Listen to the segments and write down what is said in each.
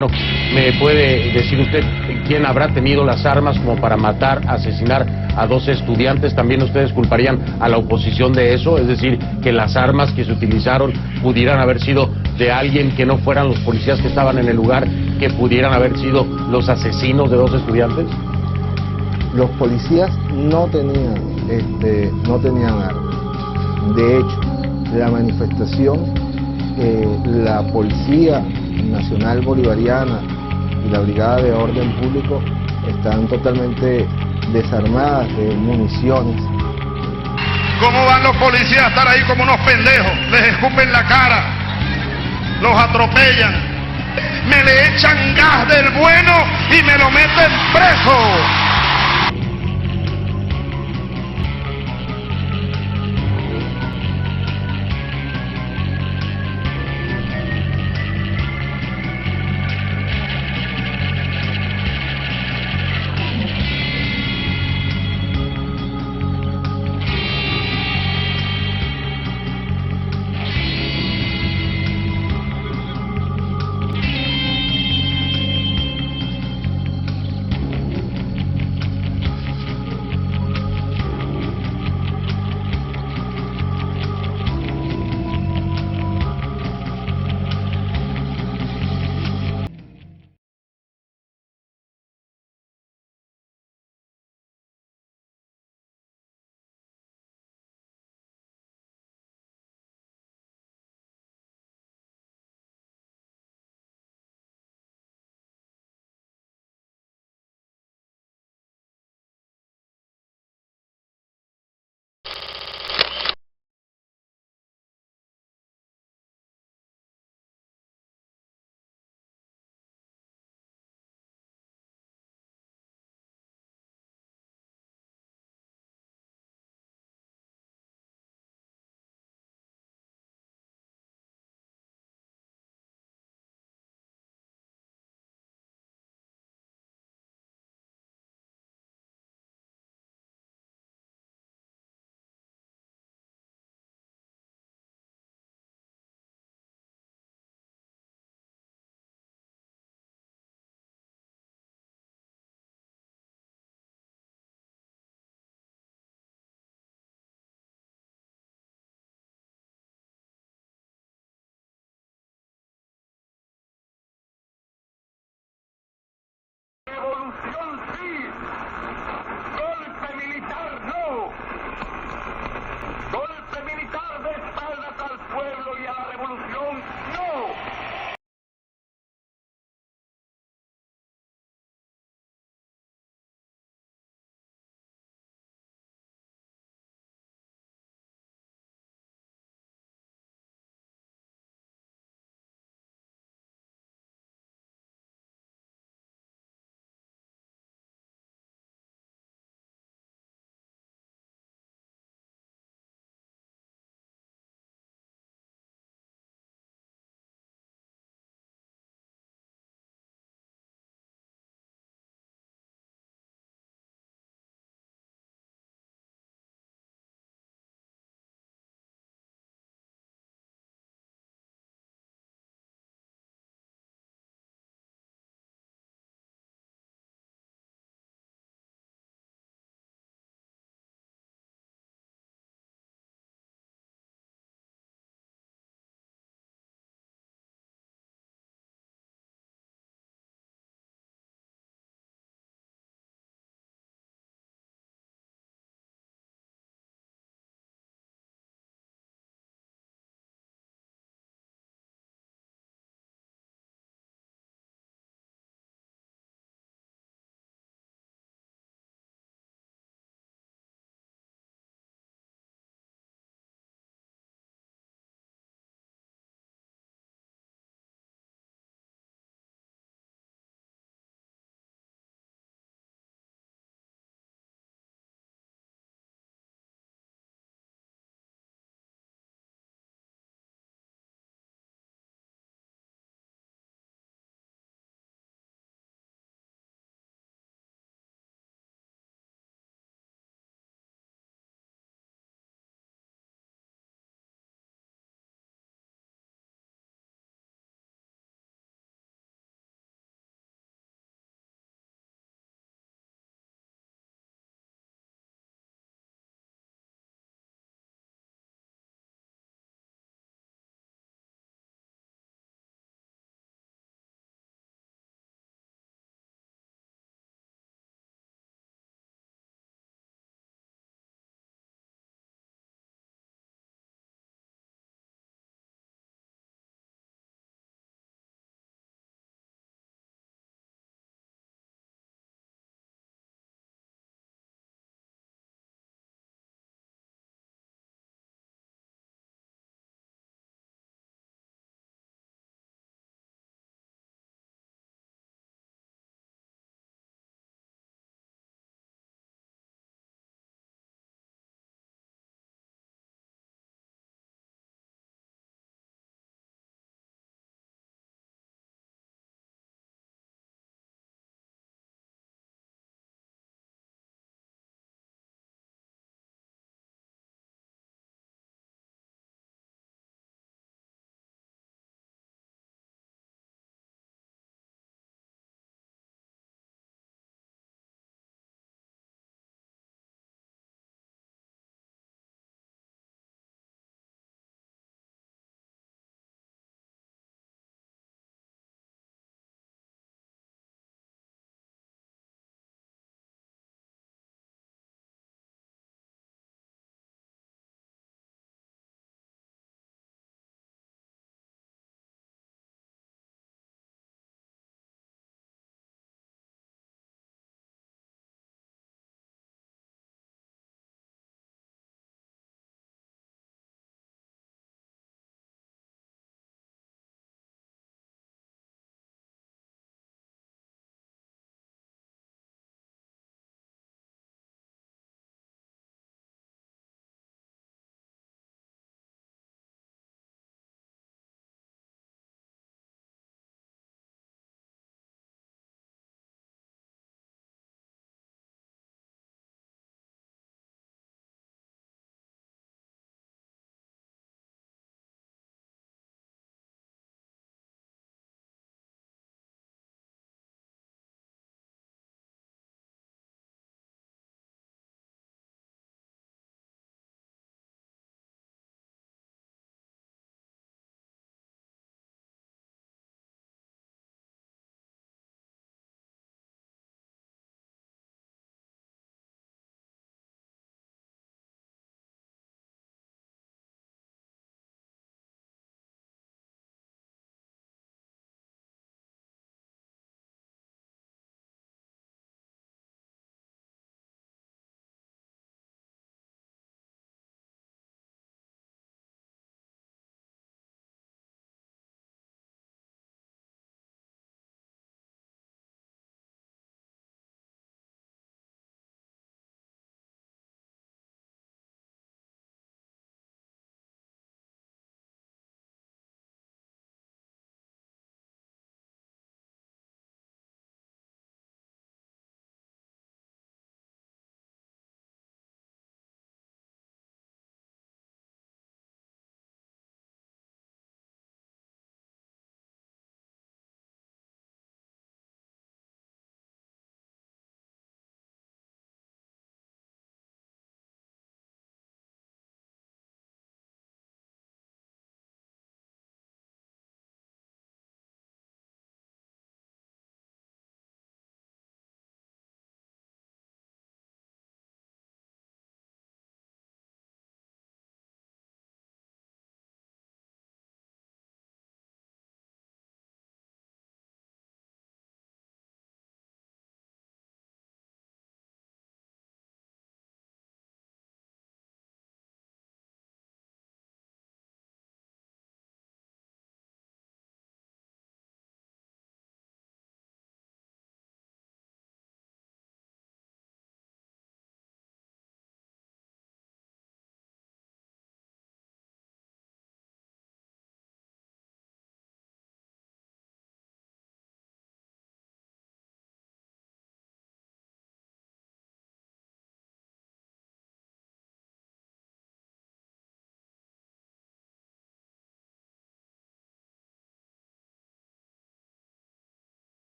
Bueno, ¿me puede decir usted quién habrá tenido las armas como para matar, asesinar a 12 estudiantes? ¿También ustedes culparían a la oposición de eso? Es decir, que las armas que se utilizaron pudieran haber sido de alguien que no fueran los policías que estaban en el lugar, que pudieran haber sido los asesinos de 12 estudiantes. Los policías no tenían armas. De hecho, la manifestación, la Policía Nacional Bolivariana y la Brigada de Orden Público están totalmente desarmadas de municiones. ¿Cómo van los policías a estar ahí como unos pendejos? Les escupen la cara, los atropellan, me le echan gas del bueno y me lo meten preso.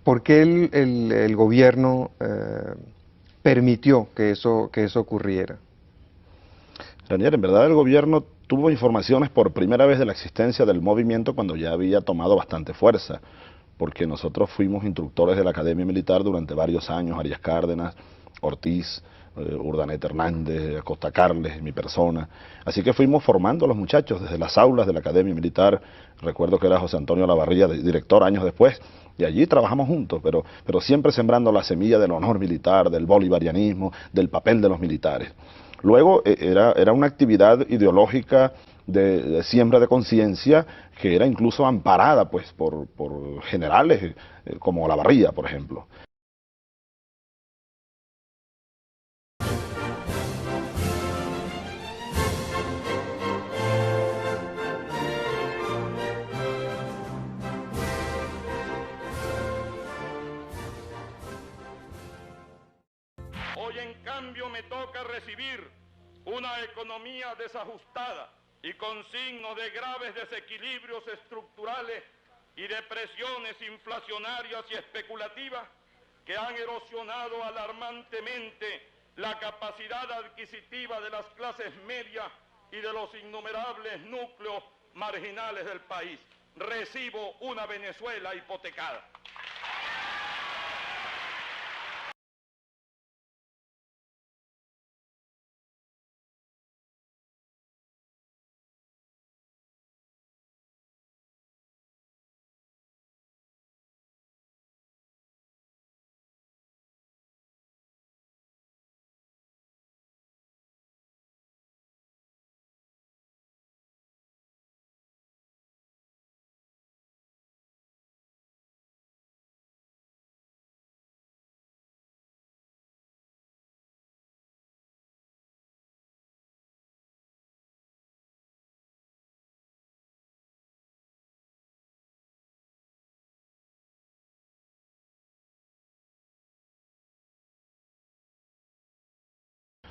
¿Por qué el gobierno permitió que eso ocurriera? Ranier, en verdad el gobierno tuvo informaciones por primera vez de la existencia del movimiento cuando ya había tomado bastante fuerza, porque nosotros fuimos instructores de la Academia Militar durante varios años, Arias Cárdenas, Ortiz, Urdaneta Hernández, Acosta Carles, mi persona. Así que fuimos formando a los muchachos desde las aulas de la Academia Militar. Recuerdo que era José Antonio Lavarría, director años después, y allí trabajamos juntos, pero siempre sembrando la semilla del honor militar, del bolivarianismo, del papel de los militares. Luego era una actividad ideológica de siembra de conciencia que era incluso amparada pues por generales como Lavarría, por ejemplo. Hoy en cambio me toca recibir una economía desajustada y con signos de graves desequilibrios estructurales y de presiones inflacionarias y especulativas que han erosionado alarmantemente la capacidad adquisitiva de las clases medias y de los innumerables núcleos marginales del país. Recibo una Venezuela hipotecada.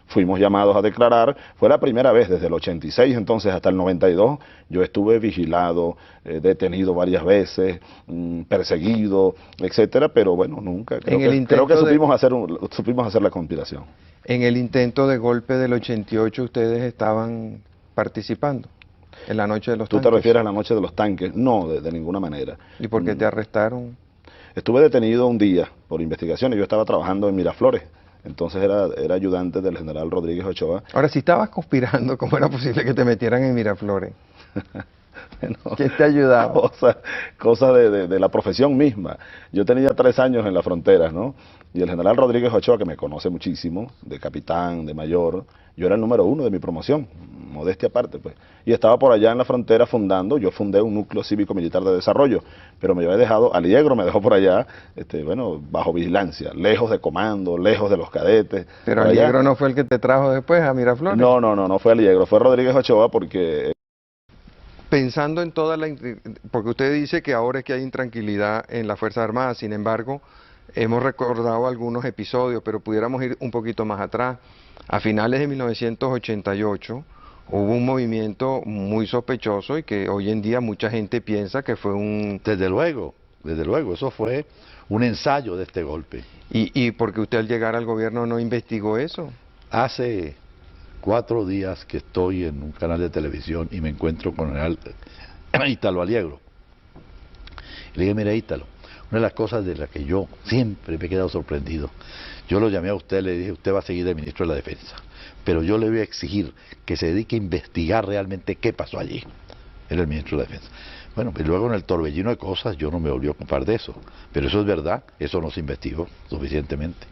Fuimos llamados a declarar, fue la primera vez desde el 86 entonces hasta el 92, yo estuve vigilado, detenido varias veces, perseguido, etcétera, pero bueno, nunca, creo que supimos hacer la conspiración. En el intento de golpe del 88 ustedes estaban participando, en la noche de los ¿Tú tanques. te refieres a la noche de los tanques? No, de ninguna manera. ¿Y por qué te arrestaron? Estuve detenido un día por investigaciones, yo estaba trabajando en Miraflores. Entonces era ayudante del general Rodríguez Ochoa. Ahora, si estabas conspirando, ¿cómo era posible que te metieran en Miraflores? Bueno, ¿Quién te ayudaba? Cosas de la profesión misma. Yo tenía 3 años en las fronteras, ¿no? Y el general Rodríguez Ochoa, que me conoce muchísimo, de capitán, de mayor, yo era el número 1 de mi promoción, modestia aparte, pues. Y estaba por allá en la frontera yo fundé un núcleo cívico-militar de desarrollo, pero me había dejado, Aliegro me dejó por allá, bueno, bajo vigilancia, lejos de comando, lejos de los cadetes. Pero Aliegro no fue el que te trajo después a Miraflores. No fue Aliegro, fue Rodríguez Ochoa porque... Pensando en porque usted dice que ahora es que hay intranquilidad en las Fuerzas Armadas, sin embargo, hemos recordado algunos episodios, pero pudiéramos ir un poquito más atrás. A finales de 1988 hubo un movimiento muy sospechoso y que hoy en día mucha gente piensa que fue un... Desde luego, eso fue un ensayo de este golpe. ¿Y por qué usted al llegar al gobierno no investigó eso? Hace 4 días que estoy en un canal de televisión y me encuentro con el Ítalo Aliegro. Y le dije, mire Ítalo, una de las cosas de las que yo siempre me he quedado sorprendido, yo lo llamé a usted, le dije, usted va a seguir de ministro de la Defensa, pero yo le voy a exigir que se dedique a investigar realmente qué pasó allí. Era el ministro de la Defensa. Bueno, y luego en el torbellino de cosas yo no me volví a ocupar de eso, pero eso es verdad, eso no se investigó suficientemente.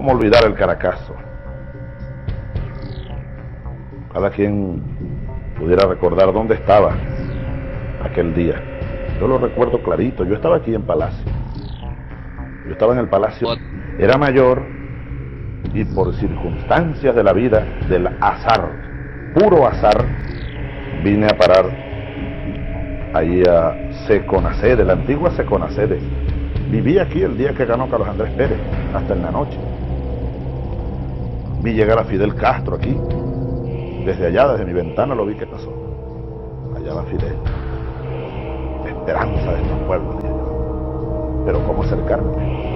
¿Cómo olvidar el Caracazo? Cada quien pudiera recordar dónde estaba aquel día. Yo lo recuerdo clarito, yo estaba aquí en Palacio. Yo estaba en el Palacio, era mayor y por circunstancias de la vida, del azar, puro azar, vine a parar ahí a Seconacede, la antigua Seconacede. Viví aquí el día que ganó Carlos Andrés Pérez, hasta en la noche. Vi llegar a Fidel Castro aquí. Desde allá, desde mi ventana, lo vi que pasó. Allá va Fidel. Esperanza de estos pueblos, dije yo. Pero ¿cómo acercarme?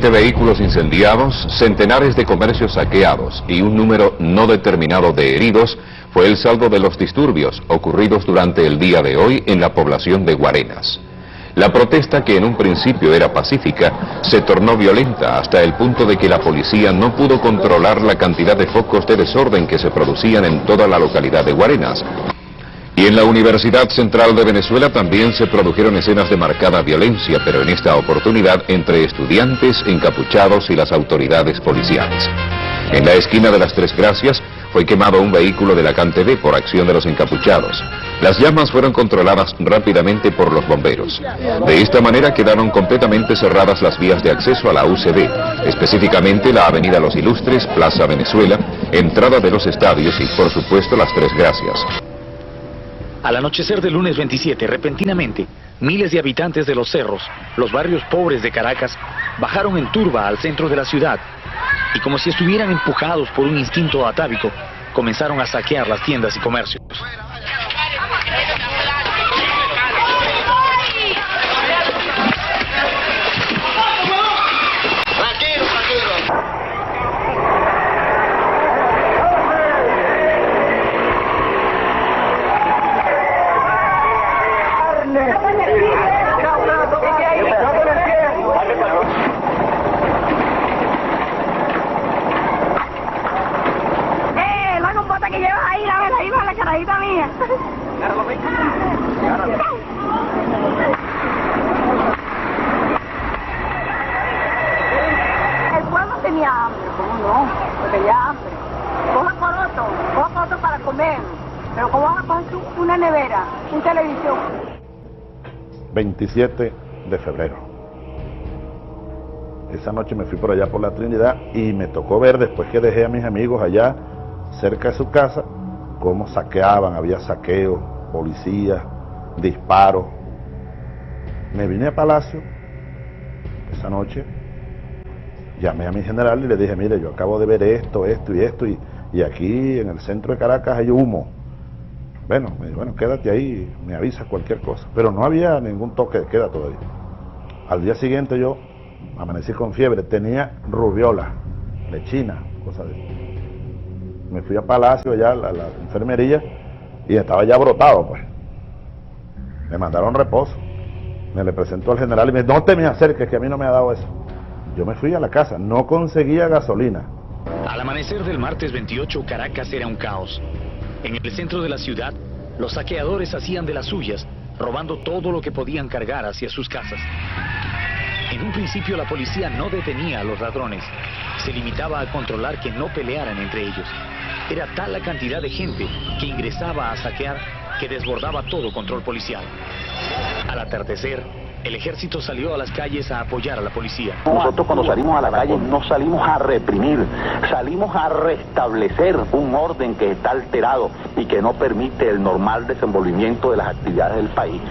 Vehículos incendiados, centenares de comercios saqueados y un número no determinado de heridos fue el saldo de los disturbios ocurridos durante el día de hoy en la población de Guarenas. La protesta, que en un principio era pacífica, se tornó violenta hasta el punto de que la policía no pudo controlar la cantidad de focos de desorden que se producían en toda la localidad de Guarenas. Y en la Universidad Central de Venezuela también se produjeron escenas de marcada violencia, pero en esta oportunidad entre estudiantes, encapuchados y las autoridades policiales. En la esquina de las Tres Gracias fue quemado un vehículo de la CanTV por acción de los encapuchados. Las llamas fueron controladas rápidamente por los bomberos. De esta manera quedaron completamente cerradas las vías de acceso a la UCB, específicamente la Avenida Los Ilustres, Plaza Venezuela, entrada de los estadios y por supuesto las Tres Gracias. Al anochecer del lunes 27, repentinamente, miles de habitantes de los cerros, los barrios pobres de Caracas, bajaron en turba al centro de la ciudad y, como si estuvieran empujados por un instinto atávico, comenzaron a saquear las tiendas y comercios. La compota que llevas ahí, la carajita mía. El pueblo tenía hambre, ¿cómo no? Pues tenía hambre. Coja coroto para comer. Pero ¿cómo vas a coger una nevera, una televisión? 27 de febrero. Esa noche me fui por allá por la Trinidad y me tocó ver, después que dejé a mis amigos allá cerca de su casa, cómo saqueaban, había saqueos, policías, disparos. Me vine a Palacio esa noche, llamé a mi general y le dije, mire, yo acabo de ver esto y aquí en el centro de Caracas hay humo. Bueno, me dijo, bueno, quédate ahí, me avisas cualquier cosa. Pero no había ningún toque de queda todavía. Al día siguiente yo amanecí con fiebre, tenía rubiola, lechina, cosas de eso. Me fui a Palacio, allá a la enfermería, y estaba ya brotado, pues. Me mandaron reposo. Me le presentó al general y me dijo, no te me acerques, que a mí no me ha dado eso. Yo me fui a la casa, no conseguía gasolina. Al amanecer del martes 28, Caracas era un caos. En el centro de la ciudad, los saqueadores hacían de las suyas, robando todo lo que podían cargar hacia sus casas. En un principio la policía no detenía a los ladrones, se limitaba a controlar que no pelearan entre ellos. Era tal la cantidad de gente que ingresaba a saquear que desbordaba todo control policial. Al atardecer, el ejército salió a las calles a apoyar a la policía. Nosotros cuando salimos a la calle no salimos a reprimir, salimos a restablecer un orden que está alterado y que no permite el normal desenvolvimiento de las actividades del país.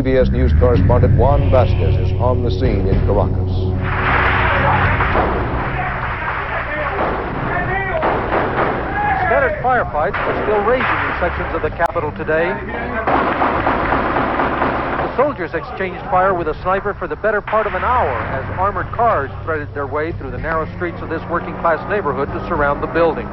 CBS News correspondent Juan Vasquez is on the scene in Caracas. Scattered firefights are still raging in sections of the capital today. The soldiers exchanged fire with a sniper for the better part of an hour as armored cars threaded their way through the narrow streets of this working-class neighborhood to surround the building.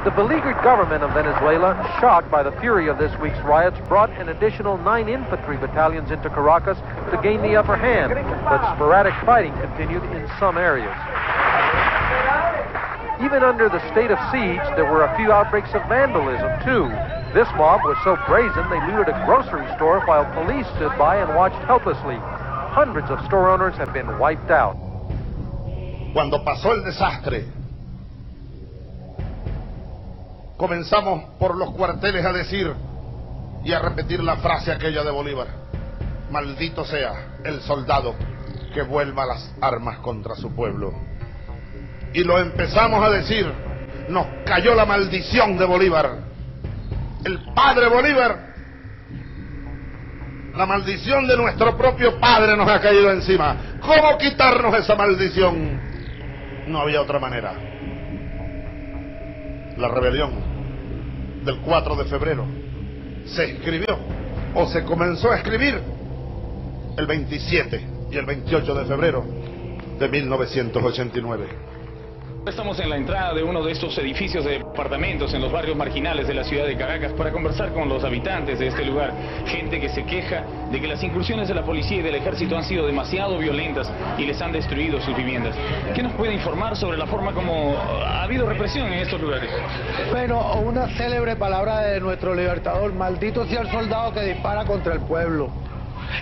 The beleaguered government of Venezuela, shocked by the fury of this week's riots, brought an additional 9 infantry battalions into Caracas to gain the upper hand, but sporadic fighting continued in some areas. Even under the state of siege, there were a few outbreaks of vandalism, too. This mob was so brazen they looted a grocery store while police stood by and watched helplessly. Hundreds of store owners have been wiped out. Cuando pasó el desastre, comenzamos por los cuarteles a decir y a repetir la frase aquella de Bolívar: maldito sea el soldado que vuelva las armas contra su pueblo. Y lo empezamos a decir, nos cayó la maldición de Bolívar, el padre Bolívar. La maldición de nuestro propio padre nos ha caído encima. ¿Cómo quitarnos esa maldición? No había otra manera. La rebelión del 4 de febrero se escribió o se comenzó a escribir el 27 y el 28 de febrero de 1989. Estamos en la entrada de uno de estos edificios de departamentos en los barrios marginales de la ciudad de Caracas para conversar con los habitantes de este lugar. Gente que se queja de que las incursiones de la policía y del ejército han sido demasiado violentas y les han destruido sus viviendas. ¿Qué nos puede informar sobre la forma como ha habido represión en estos lugares? Bueno, una célebre palabra de nuestro libertador: maldito sea el soldado que dispara contra el pueblo.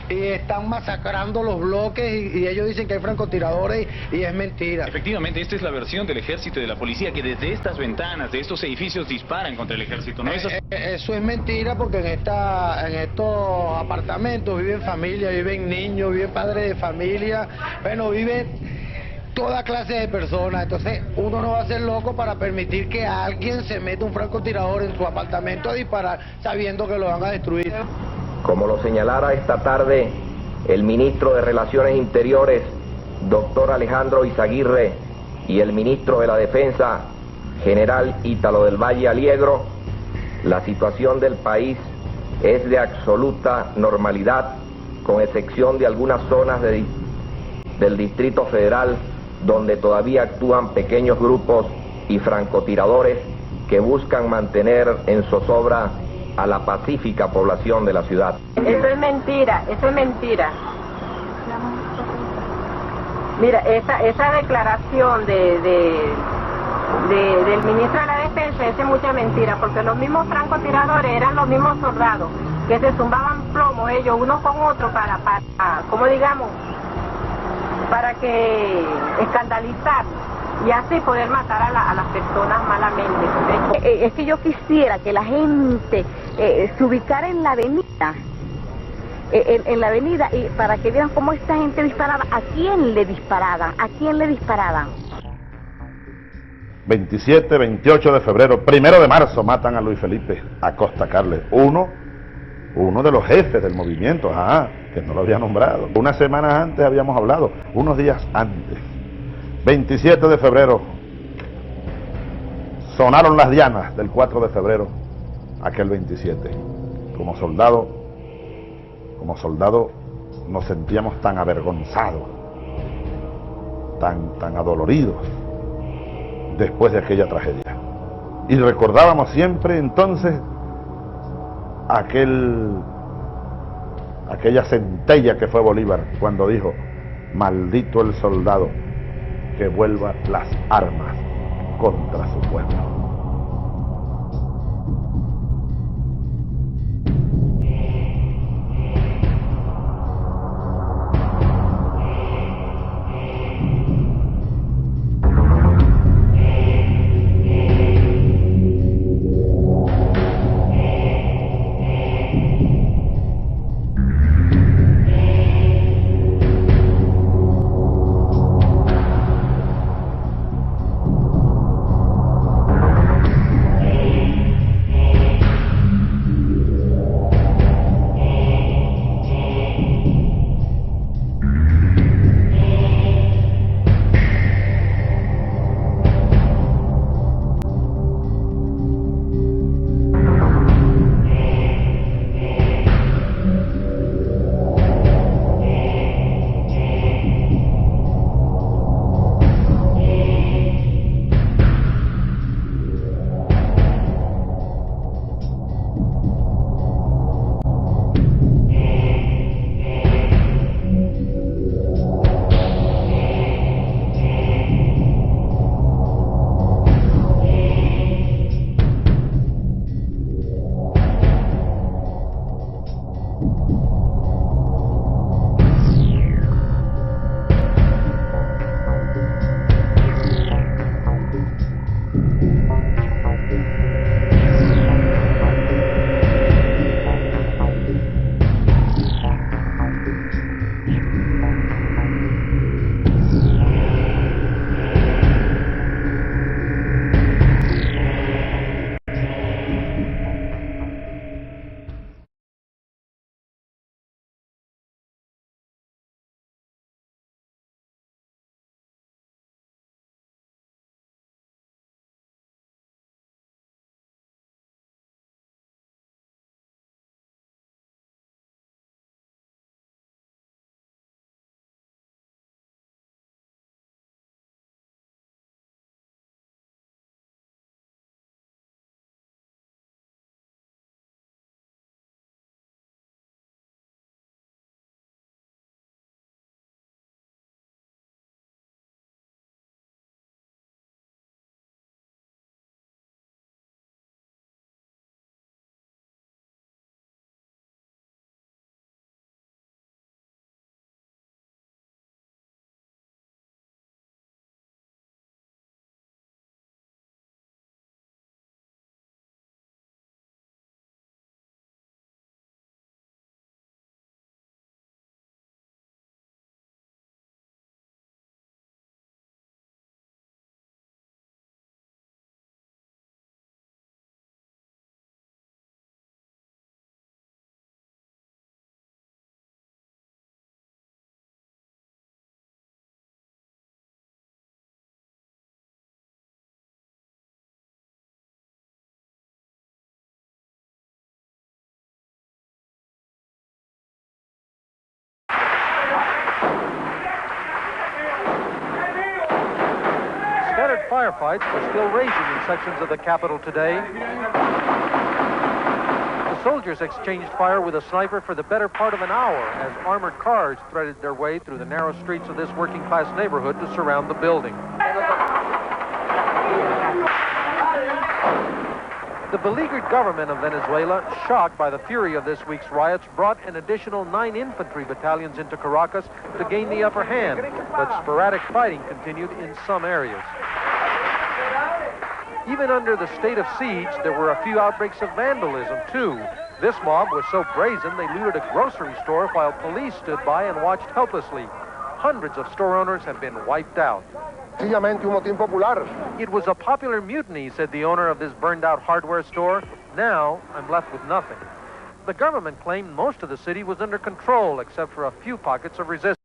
Y están masacrando los bloques y ellos dicen que hay francotiradores y es mentira. Efectivamente, esta es la versión del ejército y de la policía, que desde estas ventanas de estos edificios disparan contra el ejército, ¿no? Eso es mentira, porque en estos apartamentos viven familias, viven niños, viven padres de familia, bueno, viven toda clase de personas. Entonces uno no va a ser loco para permitir que alguien se meta un francotirador en su apartamento a disparar sabiendo que lo van a destruir. Como lo señalara esta tarde el ministro de Relaciones Interiores, doctor Alejandro Izaguirre, y el ministro de la Defensa, general Ítalo del Valle Aliegro, la situación del país es de absoluta normalidad, con excepción de algunas zonas del Distrito Federal, donde todavía actúan pequeños grupos y francotiradores que buscan mantener en zozobra a la pacífica población de la ciudad. Eso es mentira, eso es mentira. Mira, esa declaración del ministro de la Defensa es mucha mentira, porque los mismos francotiradores eran los mismos soldados que se zumbaban plomo ellos unos con otros para como digamos, para que escandalizar y así poder matar a las personas malamente. Es que yo quisiera que la gente se ubicara en la avenida, en la avenida, y para que vean cómo esta gente disparaba, a quién le disparaban, 27, 28 de febrero, 1 de marzo matan a Luis Felipe Acosta Carles, uno de los jefes del movimiento, que no lo había nombrado. Unas semanas antes habíamos hablado, unos días antes. 27 de febrero, sonaron las dianas del 4 de febrero, aquel 27. Como soldado nos sentíamos tan avergonzados, tan adoloridos después de aquella tragedia. Y recordábamos siempre entonces aquella centella que fue Bolívar cuando dijo: maldito el soldado que vuelva las armas contra su pueblo. firefights were still raging in sections of the capital today. The soldiers exchanged fire with a sniper for the better part of an hour as armored cars threaded their way through the narrow streets of this working-class neighborhood to surround the building. The beleaguered government of Venezuela, shocked by the fury of this week's riots, brought an additional 9 infantry battalions into Caracas to gain the upper hand, but sporadic fighting continued in some areas. Even under the state of siege, there were a few outbreaks of vandalism, too. This mob was so brazen they looted a grocery store while police stood by and watched helplessly. Hundreds of store owners have been wiped out. It was a popular mutiny, said the owner of this burned-out hardware store. Now, I'm left with nothing. The government claimed most of the city was under control, except for a few pockets of resistance.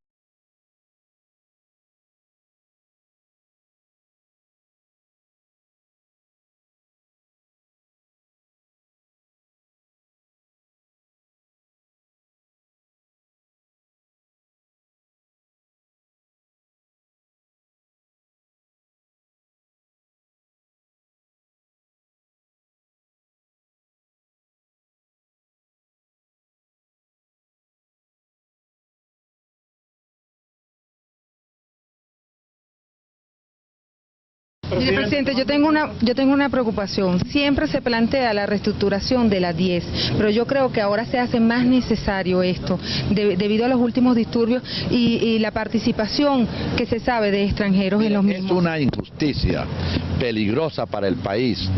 Mire, presidente, yo tengo una preocupación. Siempre se plantea la reestructuración de la 10, pero yo creo que ahora se hace más necesario esto, debido a los últimos disturbios y la participación que se sabe de extranjeros en los mismos. Es una injusticia peligrosa para el país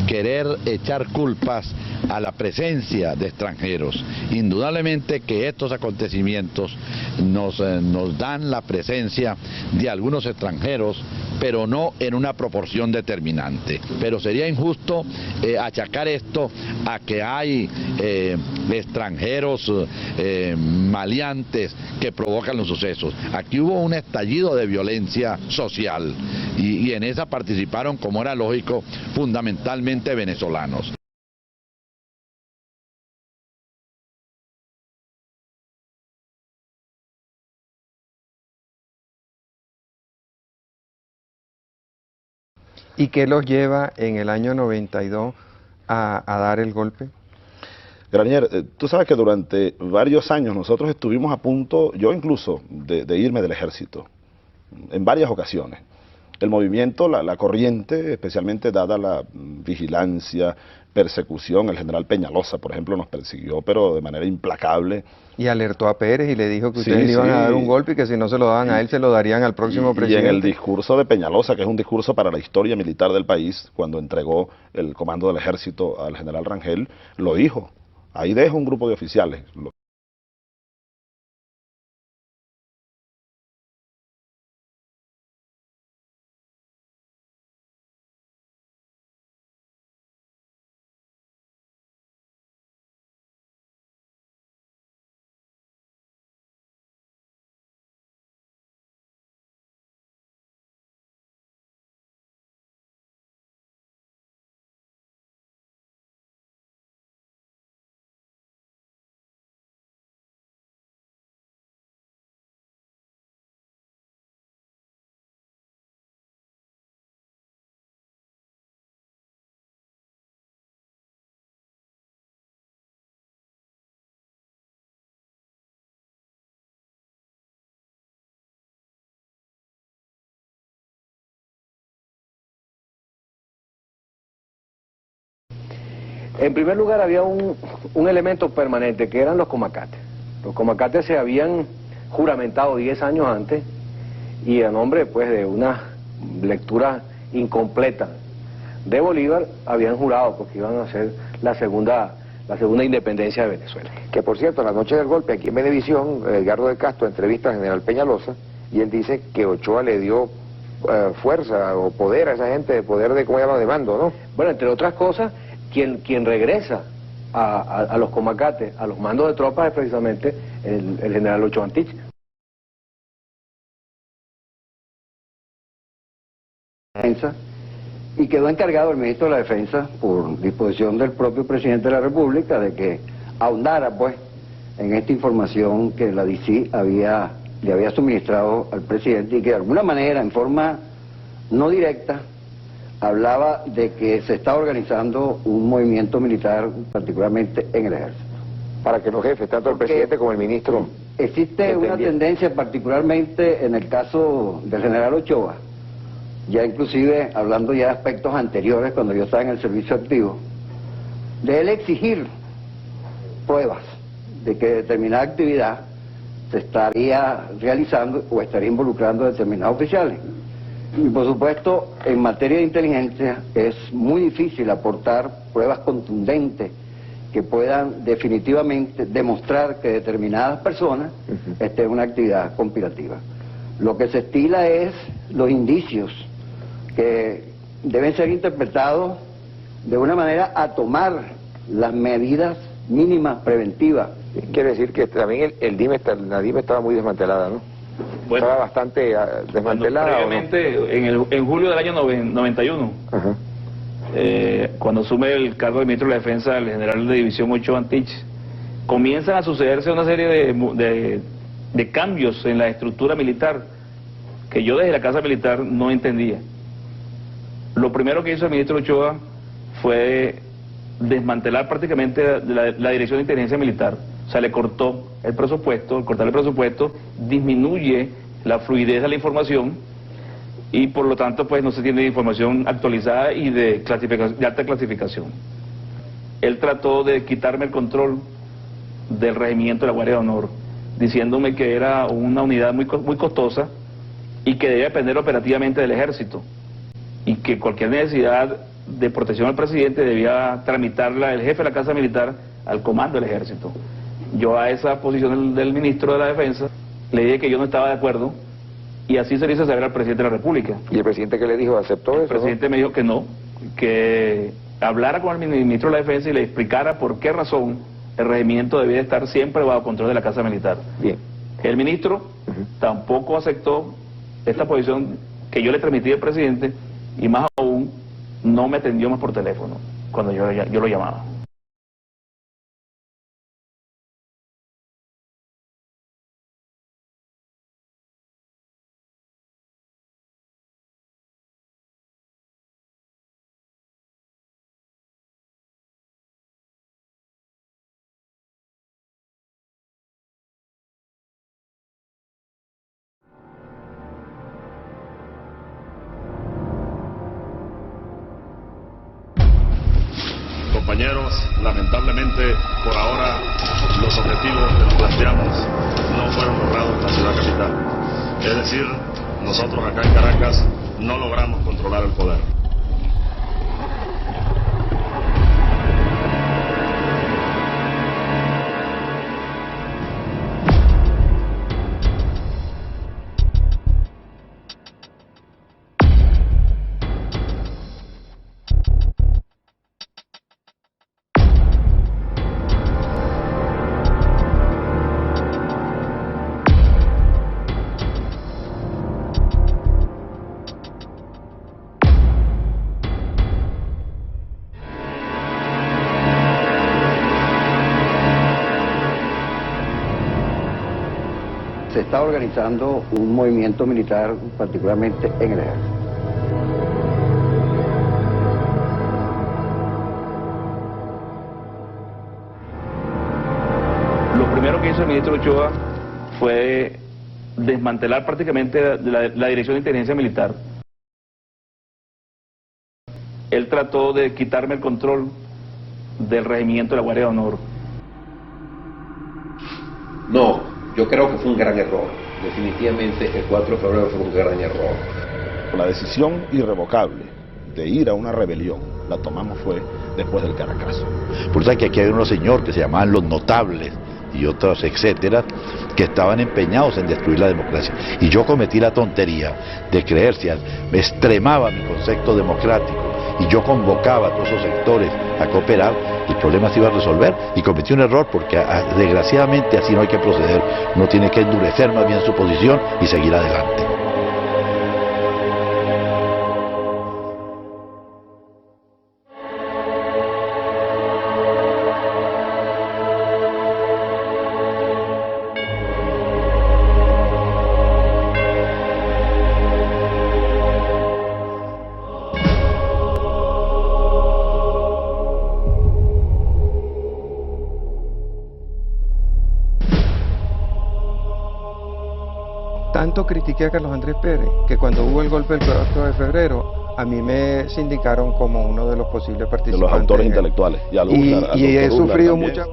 querer echar culpas a la presencia de extranjeros. Indudablemente que estos acontecimientos nos dan la presencia de algunos extranjeros, pero no en una proporción determinante. Pero sería injusto achacar esto a que hay extranjeros maleantes que provocan los sucesos. Aquí hubo un estallido de violencia social y en esa participaron, como era lógico, fundamentalmente venezolanos. ¿Y qué los lleva en el año 92 a dar el golpe? Granier, tú sabes que durante varios años nosotros estuvimos a punto, yo incluso, de irme del ejército, en varias ocasiones. El movimiento, la corriente, especialmente dada la vigilancia, persecución, el general Peñalosa, por ejemplo, nos persiguió, pero de manera implacable. Y alertó a Pérez y le dijo que ustedes le iban a dar un golpe y que si no se lo daban a él, se lo darían al próximo presidente. Y en el discurso de Peñalosa, que es un discurso para la historia militar del país, cuando entregó el comando del ejército al general Rangel, lo dijo. Ahí dejo un grupo de oficiales. En primer lugar había un elemento permanente que eran los comacates. Los comacates se habían juramentado 10 años antes y a nombre pues de una lectura incompleta de Bolívar habían jurado porque iban a hacer la segunda independencia de Venezuela. Que por cierto, la noche del golpe aquí en Venevisión, Edgardo de Castro entrevista al general Peñalosa y él dice que Ochoa le dio fuerza o poder a esa gente, poder de, ¿cómo llaman?, de mando, ¿no? Bueno, entre otras cosas, quien regresa a los comacates, a los mandos de tropas, es precisamente el general Ochoa Antich. Y quedó encargado el ministro de la Defensa, por disposición del propio presidente de la República, de que ahondara pues en esta información que la DC le había suministrado al presidente y que de alguna manera, en forma no directa, hablaba de que se está organizando un movimiento militar, particularmente en el ejército. Para que los jefes, tanto el presidente como el ministro... Existe una tendencia, particularmente en el caso del general Ochoa, ya inclusive hablando ya de aspectos anteriores, cuando yo estaba en el servicio activo, de él exigir pruebas de que determinada actividad se estaría realizando o estaría involucrando a determinados oficiales. Y por supuesto, en materia de inteligencia es muy difícil aportar pruebas contundentes que puedan definitivamente demostrar que determinadas personas estén en una actividad conspirativa. Lo que se estila es los indicios que deben ser interpretados de una manera a tomar las medidas mínimas preventivas. Quiere decir que también la DIME estaba muy desmantelada, ¿no? Bueno, estaba bastante desmantelada. Previamente, en julio del año 91, cuando asume el cargo de ministro de la Defensa el general de división Ochoa Antich, comienzan a sucederse una serie de cambios en la estructura militar que yo desde la Casa Militar no entendía. Lo primero que hizo el ministro Ochoa fue desmantelar prácticamente la Dirección de Inteligencia Militar. O sea, le cortó el presupuesto. Al cortar el presupuesto disminuye la fluidez de la información y por lo tanto pues no se tiene información actualizada y de alta clasificación. Él trató de quitarme el control del regimiento de la Guardia de Honor, diciéndome que era una unidad muy costosa y que debía depender operativamente del ejército y que cualquier necesidad de protección al presidente debía tramitarla el jefe de la Casa Militar al comando del ejército. Yo a esa posición del ministro de la Defensa le dije que yo no estaba de acuerdo y así se le hizo saber al presidente de la República. ¿Y el presidente qué le dijo? ¿Aceptó eso? El presidente me dijo que no, que hablara con el ministro de la Defensa y le explicara por qué razón el regimiento debía estar siempre bajo control de la Casa Militar. Bien. El ministro tampoco aceptó esta posición que yo le transmití al presidente y más aún no me atendió más por teléfono cuando yo lo llamaba. Compañeros, lamentablemente por ahora los objetivos que nos planteamos no fueron logrados en la ciudad capital. Es decir, nosotros acá en Caracas no logramos controlar el poder. Se está organizando un movimiento militar, particularmente en el ejército. Lo primero que hizo el ministro Ochoa fue desmantelar prácticamente la Dirección de Inteligencia Militar. Él trató de quitarme el control del regimiento de la Guardia de Honor. No. Yo creo que fue un gran error. Definitivamente el 4 de febrero fue un gran error. La decisión irrevocable de ir a una rebelión la tomamos fue después del Caracazo. Por eso que aquí hay unos señores que se llamaban los notables y otros etcétera, que estaban empeñados en destruir la democracia. Y yo cometí la tontería de creer, si me extremaba mi concepto democrático y yo convocaba a todos esos sectores a cooperar, el problema se iba a resolver, y cometí un error porque desgraciadamente así no hay que proceder. Uno tiene que endurecer más bien su posición y seguir adelante. tanto critiqué a Carlos Andrés Pérez que cuando hubo el golpe del 4 de febrero, a mí me sindicaron como uno de los posibles participantes. De los autores intelectuales. Y he sufrido mucha...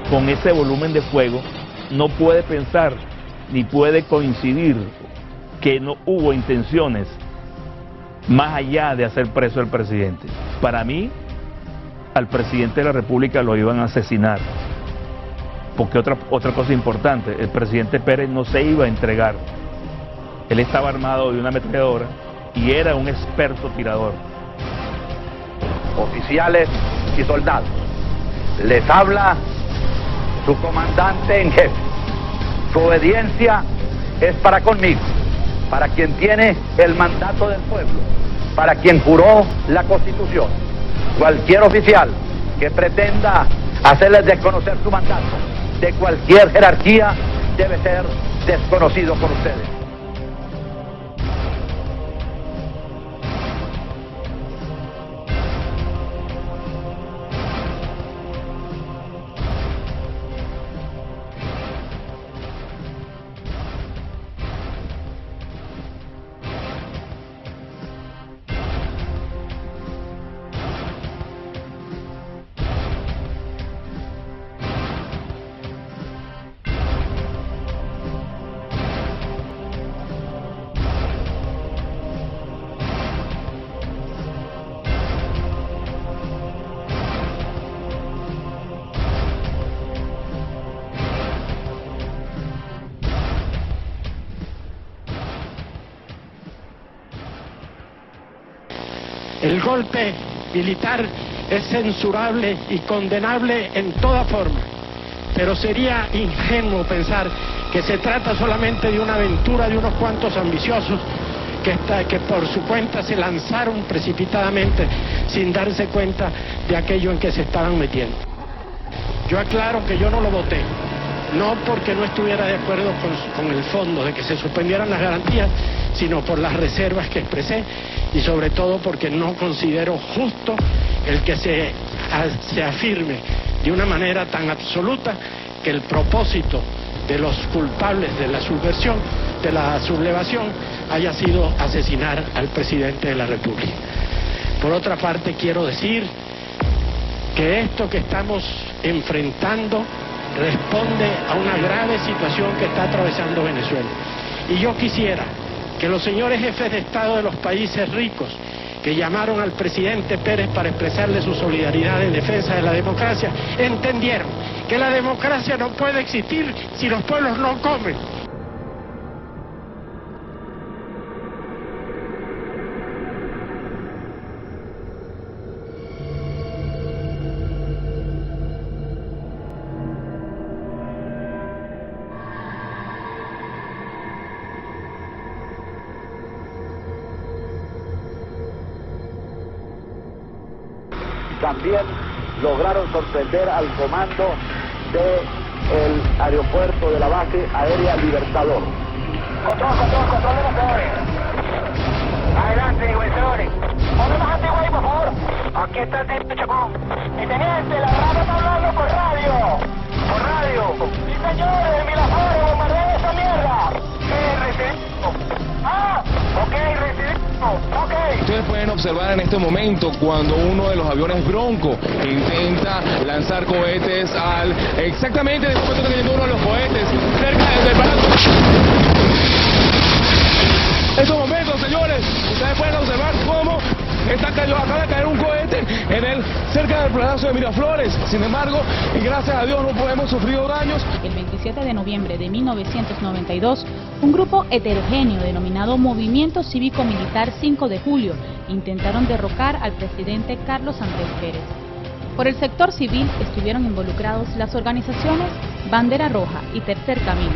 Con ese volumen de fuego, no puede pensar ni puede coincidir que no hubo intenciones más allá de hacer preso al presidente. Para mí, al presidente de la República lo iban a asesinar. Porque otra cosa importante, el presidente Pérez no se iba a entregar. Él estaba armado de una ametralladora y era un experto tirador. Oficiales y soldados, les habla su comandante en jefe. Su obediencia es para conmigo, para quien tiene el mandato del pueblo, para quien juró la Constitución. Cualquier oficial que pretenda hacerles desconocer su mandato de cualquier jerarquía debe ser desconocido por ustedes. El golpe militar es censurable y condenable en toda forma, pero sería ingenuo pensar que se trata solamente de una aventura de unos cuantos ambiciosos que por su cuenta se lanzaron precipitadamente sin darse cuenta de aquello en que se estaban metiendo. Yo aclaro que yo no lo voté, no porque no estuviera de acuerdo con el fondo de que se suspendieran las garantías, sino por las reservas que expresé y sobre todo porque no considero justo el que se afirme de una manera tan absoluta que el propósito de los culpables de la subversión, de la sublevación, haya sido asesinar al presidente de la República. Por otra parte, quiero decir que esto que estamos enfrentando responde a una grave situación que está atravesando Venezuela. Y yo quisiera que los señores jefes de Estado de los países ricos que llamaron al presidente Pérez para expresarle su solidaridad en defensa de la democracia, entendieron que la democracia no puede existir si los pueblos no comen. También lograron sorprender al comando del aeropuerto de la base aérea Libertador. Control de los peores. Adelante, libertadores. Ponemos Antigua ahí, por favor. Aquí está el teniente Chacón. Mi teniente, la rama está hablando por radio. Por radio. Sí, señores, Miraflores, bombardea esa mierda. Recibimos. Ah, ok, recibimos. Ok. Ustedes pueden observar en este momento cuando uno de los aviones Bronco intenta lanzar cohetes exactamente después de que uno de los cohetes cerca del palacio. En estos momentos, señores, ustedes pueden observar cómo acaba de caer un cohete cerca del Palacio de Miraflores. Sin embargo, y gracias a Dios no hemos sufrido daños. El 27 de noviembre de 1992, un grupo heterogéneo denominado Movimiento Cívico Militar 5 de Julio intentaron derrocar al presidente Carlos Andrés Pérez. Por el sector civil estuvieron involucrados las organizaciones Bandera Roja y Tercer Camino.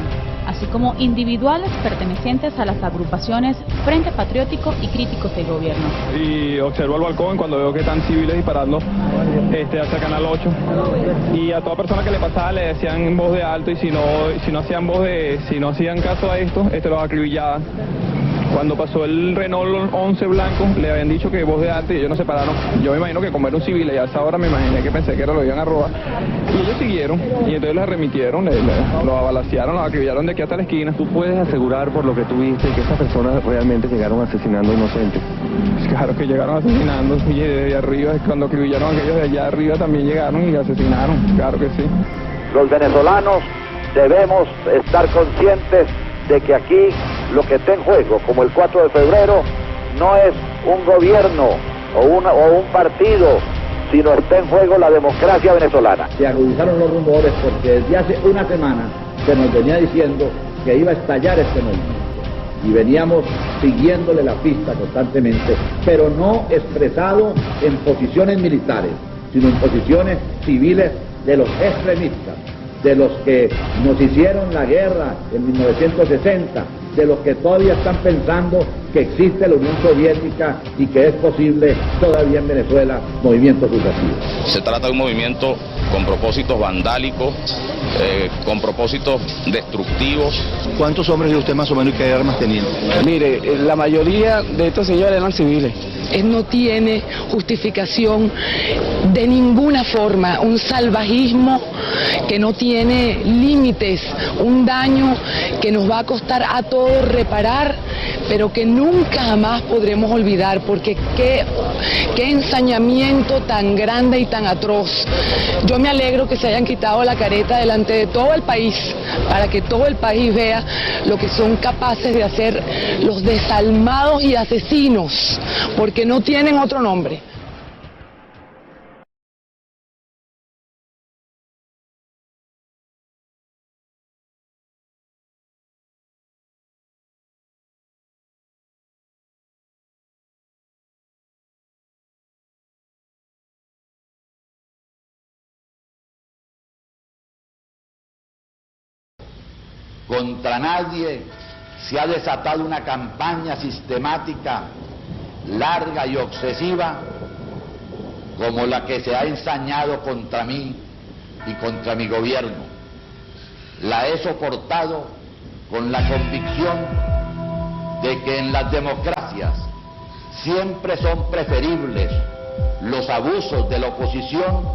así como individuales pertenecientes a las agrupaciones Frente Patriótico y Críticos del Gobierno. Y observo al balcón cuando veo que están civiles disparando hacia Canal 8, y a toda persona que le pasaba le decían en voz de alto, y si no hacían caso a esto, los acribillaban. Cuando pasó el Renault 11 blanco, le habían dicho que voz de alto y ellos nos separaron. Yo me imagino que como era un civil, y a esa hora me imaginé que pensé que lo iban a robar. Y ellos siguieron, y entonces los remitieron, los abalacearon, los acribillaron de aquí hasta la esquina. ¿Tú puedes asegurar por lo que tú viste que esas personas realmente llegaron asesinando inocentes? Claro que llegaron asesinando, y desde arriba, cuando acribillaron a aquellos de allá arriba también llegaron y asesinaron, claro que sí. Los venezolanos debemos estar conscientes de que aquí lo que está en juego, como el 4 de febrero, no es un gobierno o un partido, sino está en juego la democracia venezolana. Se agudizaron los rumores porque desde hace una semana se nos venía diciendo que iba a estallar este movimiento. Y veníamos siguiéndole la pista constantemente, pero no expresado en posiciones militares, sino en posiciones civiles de los extremistas, de los que nos hicieron la guerra en 1960, de los que todavía están pensando que existe la Unión Soviética y que es posible todavía en Venezuela movimientos subversivos. Se trata de un movimiento con propósitos vandálicos, con propósitos destructivos. ¿Cuántos hombres de usted más o menos y qué armas tenían? Mire, la mayoría de estos señores eran civiles. Él no tiene justificación de ninguna forma, un salvajismo que no tiene límites, un daño que nos va a costar a todos reparar, pero que nunca jamás podremos olvidar, porque qué ensañamiento tan grande y tan atroz. Yo me alegro que se hayan quitado la careta delante de todo el país, para que todo el país vea lo que son capaces de hacer los desalmados y asesinos, porque no tienen otro nombre. Contra nadie se ha desatado una campaña sistemática, larga y obsesiva, como la que se ha ensañado contra mí y contra mi gobierno. La he soportado con la convicción de que en las democracias siempre son preferibles los abusos de la oposición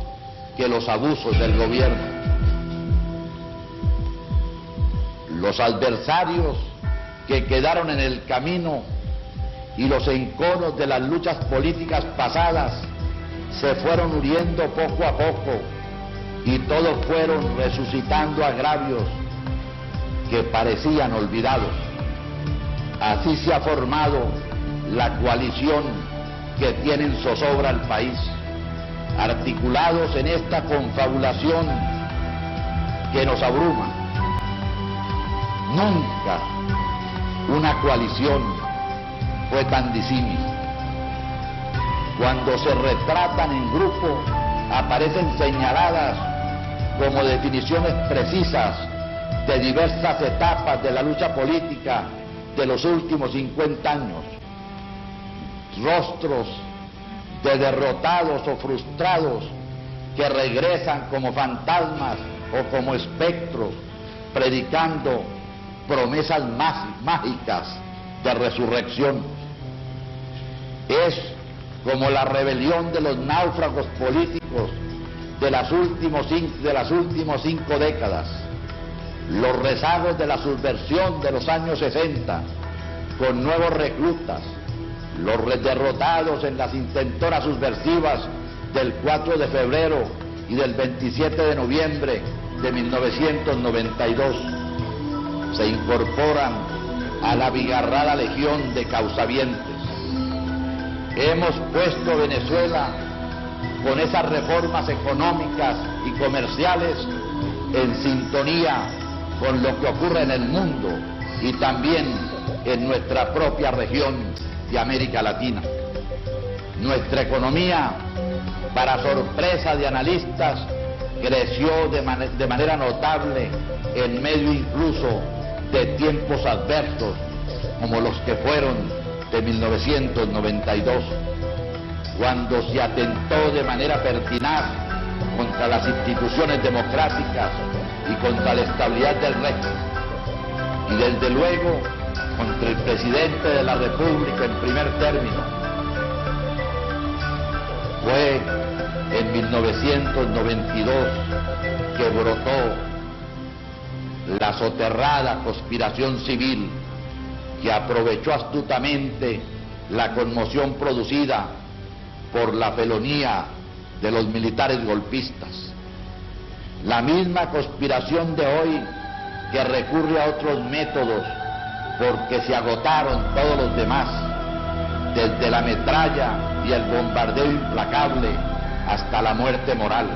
que los abusos del gobierno. Los adversarios que quedaron en el camino y los enconos de las luchas políticas pasadas se fueron muriendo poco a poco y todos fueron resucitando agravios que parecían olvidados. Así se ha formado la coalición que tiene en zozobra al país, articulados en esta confabulación que nos abruma. Nunca una coalición fue tan disímil. Cuando se retratan en grupo, aparecen señaladas como definiciones precisas de diversas etapas de la lucha política de los últimos 50 años. Rostros de derrotados o frustrados que regresan como fantasmas o como espectros, predicando promesas mágicas de resurrección. Es como la rebelión de los náufragos políticos de las últimas 5 décadas, los rezagos de la subversión de los años 60, con nuevos reclutas, los derrotados en las intentonas subversivas del 4 de febrero y del 27 de noviembre de 1992. Se incorporan a la abigarrada legión de causavientes. Hemos puesto Venezuela con esas reformas económicas y comerciales en sintonía con lo que ocurre en el mundo y también en nuestra propia región de América Latina. Nuestra economía, para sorpresa de analistas, creció de manera notable en medio incluso de tiempos adversos como los que fueron de 1992, cuando se atentó de manera pertinaz contra las instituciones democráticas y contra la estabilidad del régimen, y desde luego contra el presidente de la República en primer término. Fue en 1992 que brotó la soterrada conspiración civil que aprovechó astutamente la conmoción producida por la felonía de los militares golpistas. La misma conspiración de hoy que recurre a otros métodos porque se agotaron todos los demás, desde la metralla y el bombardeo implacable hasta la muerte moral.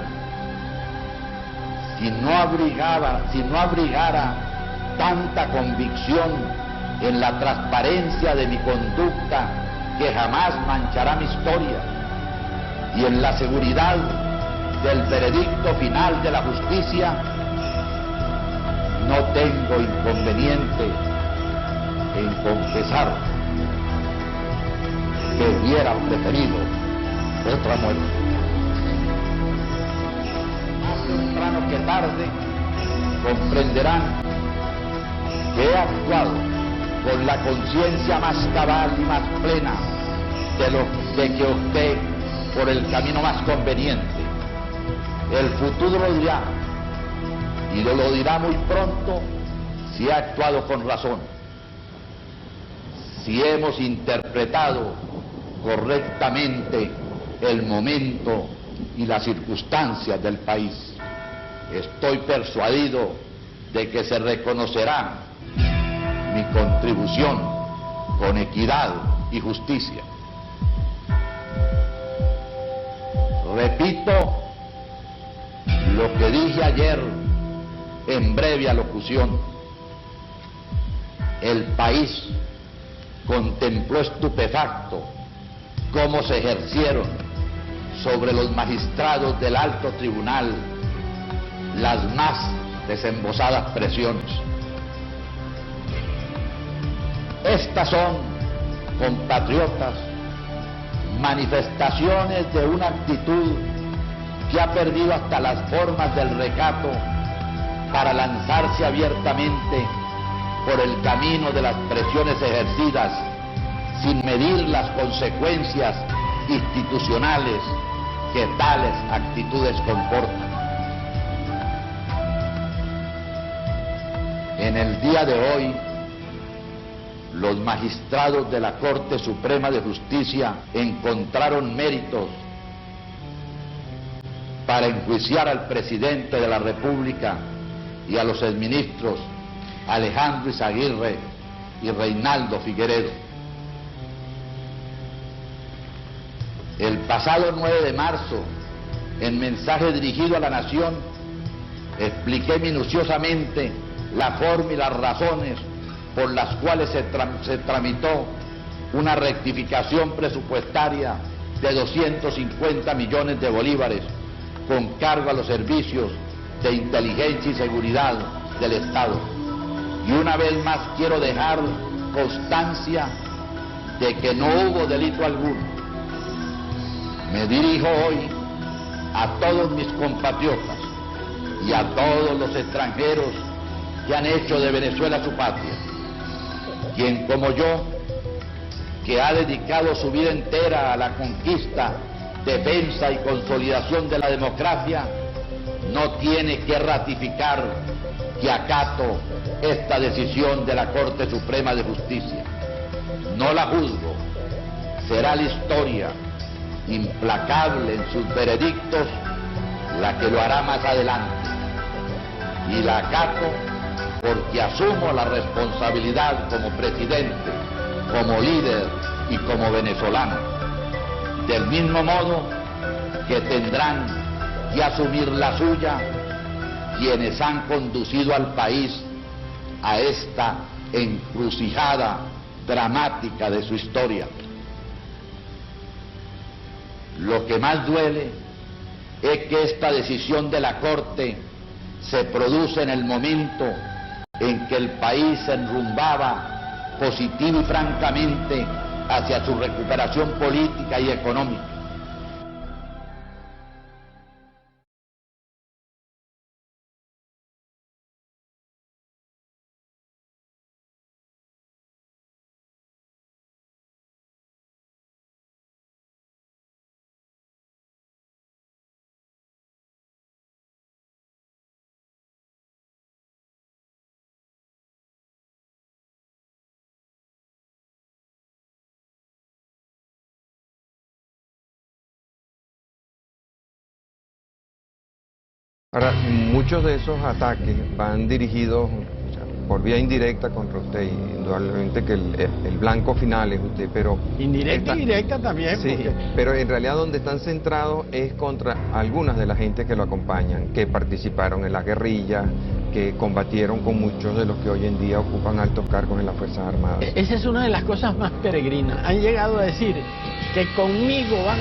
Si no abrigara tanta convicción en la transparencia de mi conducta que jamás manchará mi historia y en la seguridad del veredicto final de la justicia, no tengo inconveniente en confesar que hubiera preferido otra muerte. Más temprano que tarde comprenderán que he actuado con la conciencia más cabal y más plena de que opté por el camino más conveniente. El futuro lo dirá, y lo dirá muy pronto si he actuado con razón, si hemos interpretado correctamente el momento y las circunstancias del país. Estoy persuadido de que se reconocerá mi contribución con equidad y justicia. Repito lo que dije ayer en breve alocución. El país contempló estupefacto cómo se ejercieron sobre los magistrados del alto tribunal las más desembosadas presiones. Estas son, compatriotas, manifestaciones de una actitud que ha perdido hasta las formas del recato para lanzarse abiertamente por el camino de las presiones ejercidas sin medir las consecuencias institucionales que tales actitudes comportan. En el día de hoy, los magistrados de la Corte Suprema de Justicia encontraron méritos para enjuiciar al presidente de la República y a los exministros Alejandro Izaguirre y Reinaldo Figueredo. El pasado 9 de marzo, en mensaje dirigido a la Nación, expliqué minuciosamente la forma y las razones por las cuales se tramitó una rectificación presupuestaria de 250 millones de bolívares con cargo a los servicios de inteligencia y seguridad del Estado. Y una vez más quiero dejar constancia de que no hubo delito alguno. Me dirijo hoy a todos mis compatriotas y a todos los extranjeros que han hecho de Venezuela su patria. Quien como yo, que ha dedicado su vida entera a la conquista, defensa y consolidación de la democracia, no tiene que ratificar que acato esta decisión de la Corte Suprema de Justicia. No la juzgo. Será la historia, implacable en sus veredictos, la que lo hará más adelante. Y la acato porque asumo la responsabilidad como presidente, como líder y como venezolano. Del mismo modo que tendrán que asumir la suya quienes han conducido al país a esta encrucijada dramática de su historia. Lo que más duele es que esta decisión de la Corte se produce en el momento en que el país se enrumbaba positivo y francamente hacia su recuperación política y económica. Ahora, muchos de esos ataques van dirigidos por vía indirecta contra usted, y indudablemente que el blanco final es usted, pero... Indirecta y directa también. Sí, porque... pero en realidad donde están centrados es contra algunas de la gente que lo acompañan, que participaron en la guerrilla, que combatieron con muchos de los que hoy en día ocupan altos cargos en las Fuerzas Armadas. Esa es una de las cosas más peregrinas. Han llegado a decir que conmigo van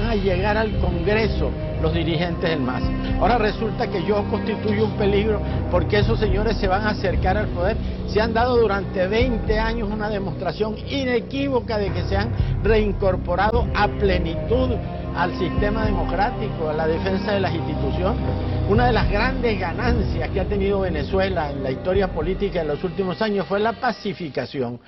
a llegar al Congreso los dirigentes del MAS. Ahora resulta que yo constituyo un peligro porque esos señores se van a acercar al poder. Se han dado durante 20 años una demostración inequívoca de que se han reincorporado a plenitud al sistema democrático, a la defensa de las instituciones. Una de las grandes ganancias que ha tenido Venezuela en la historia política en los últimos años fue la pacificación.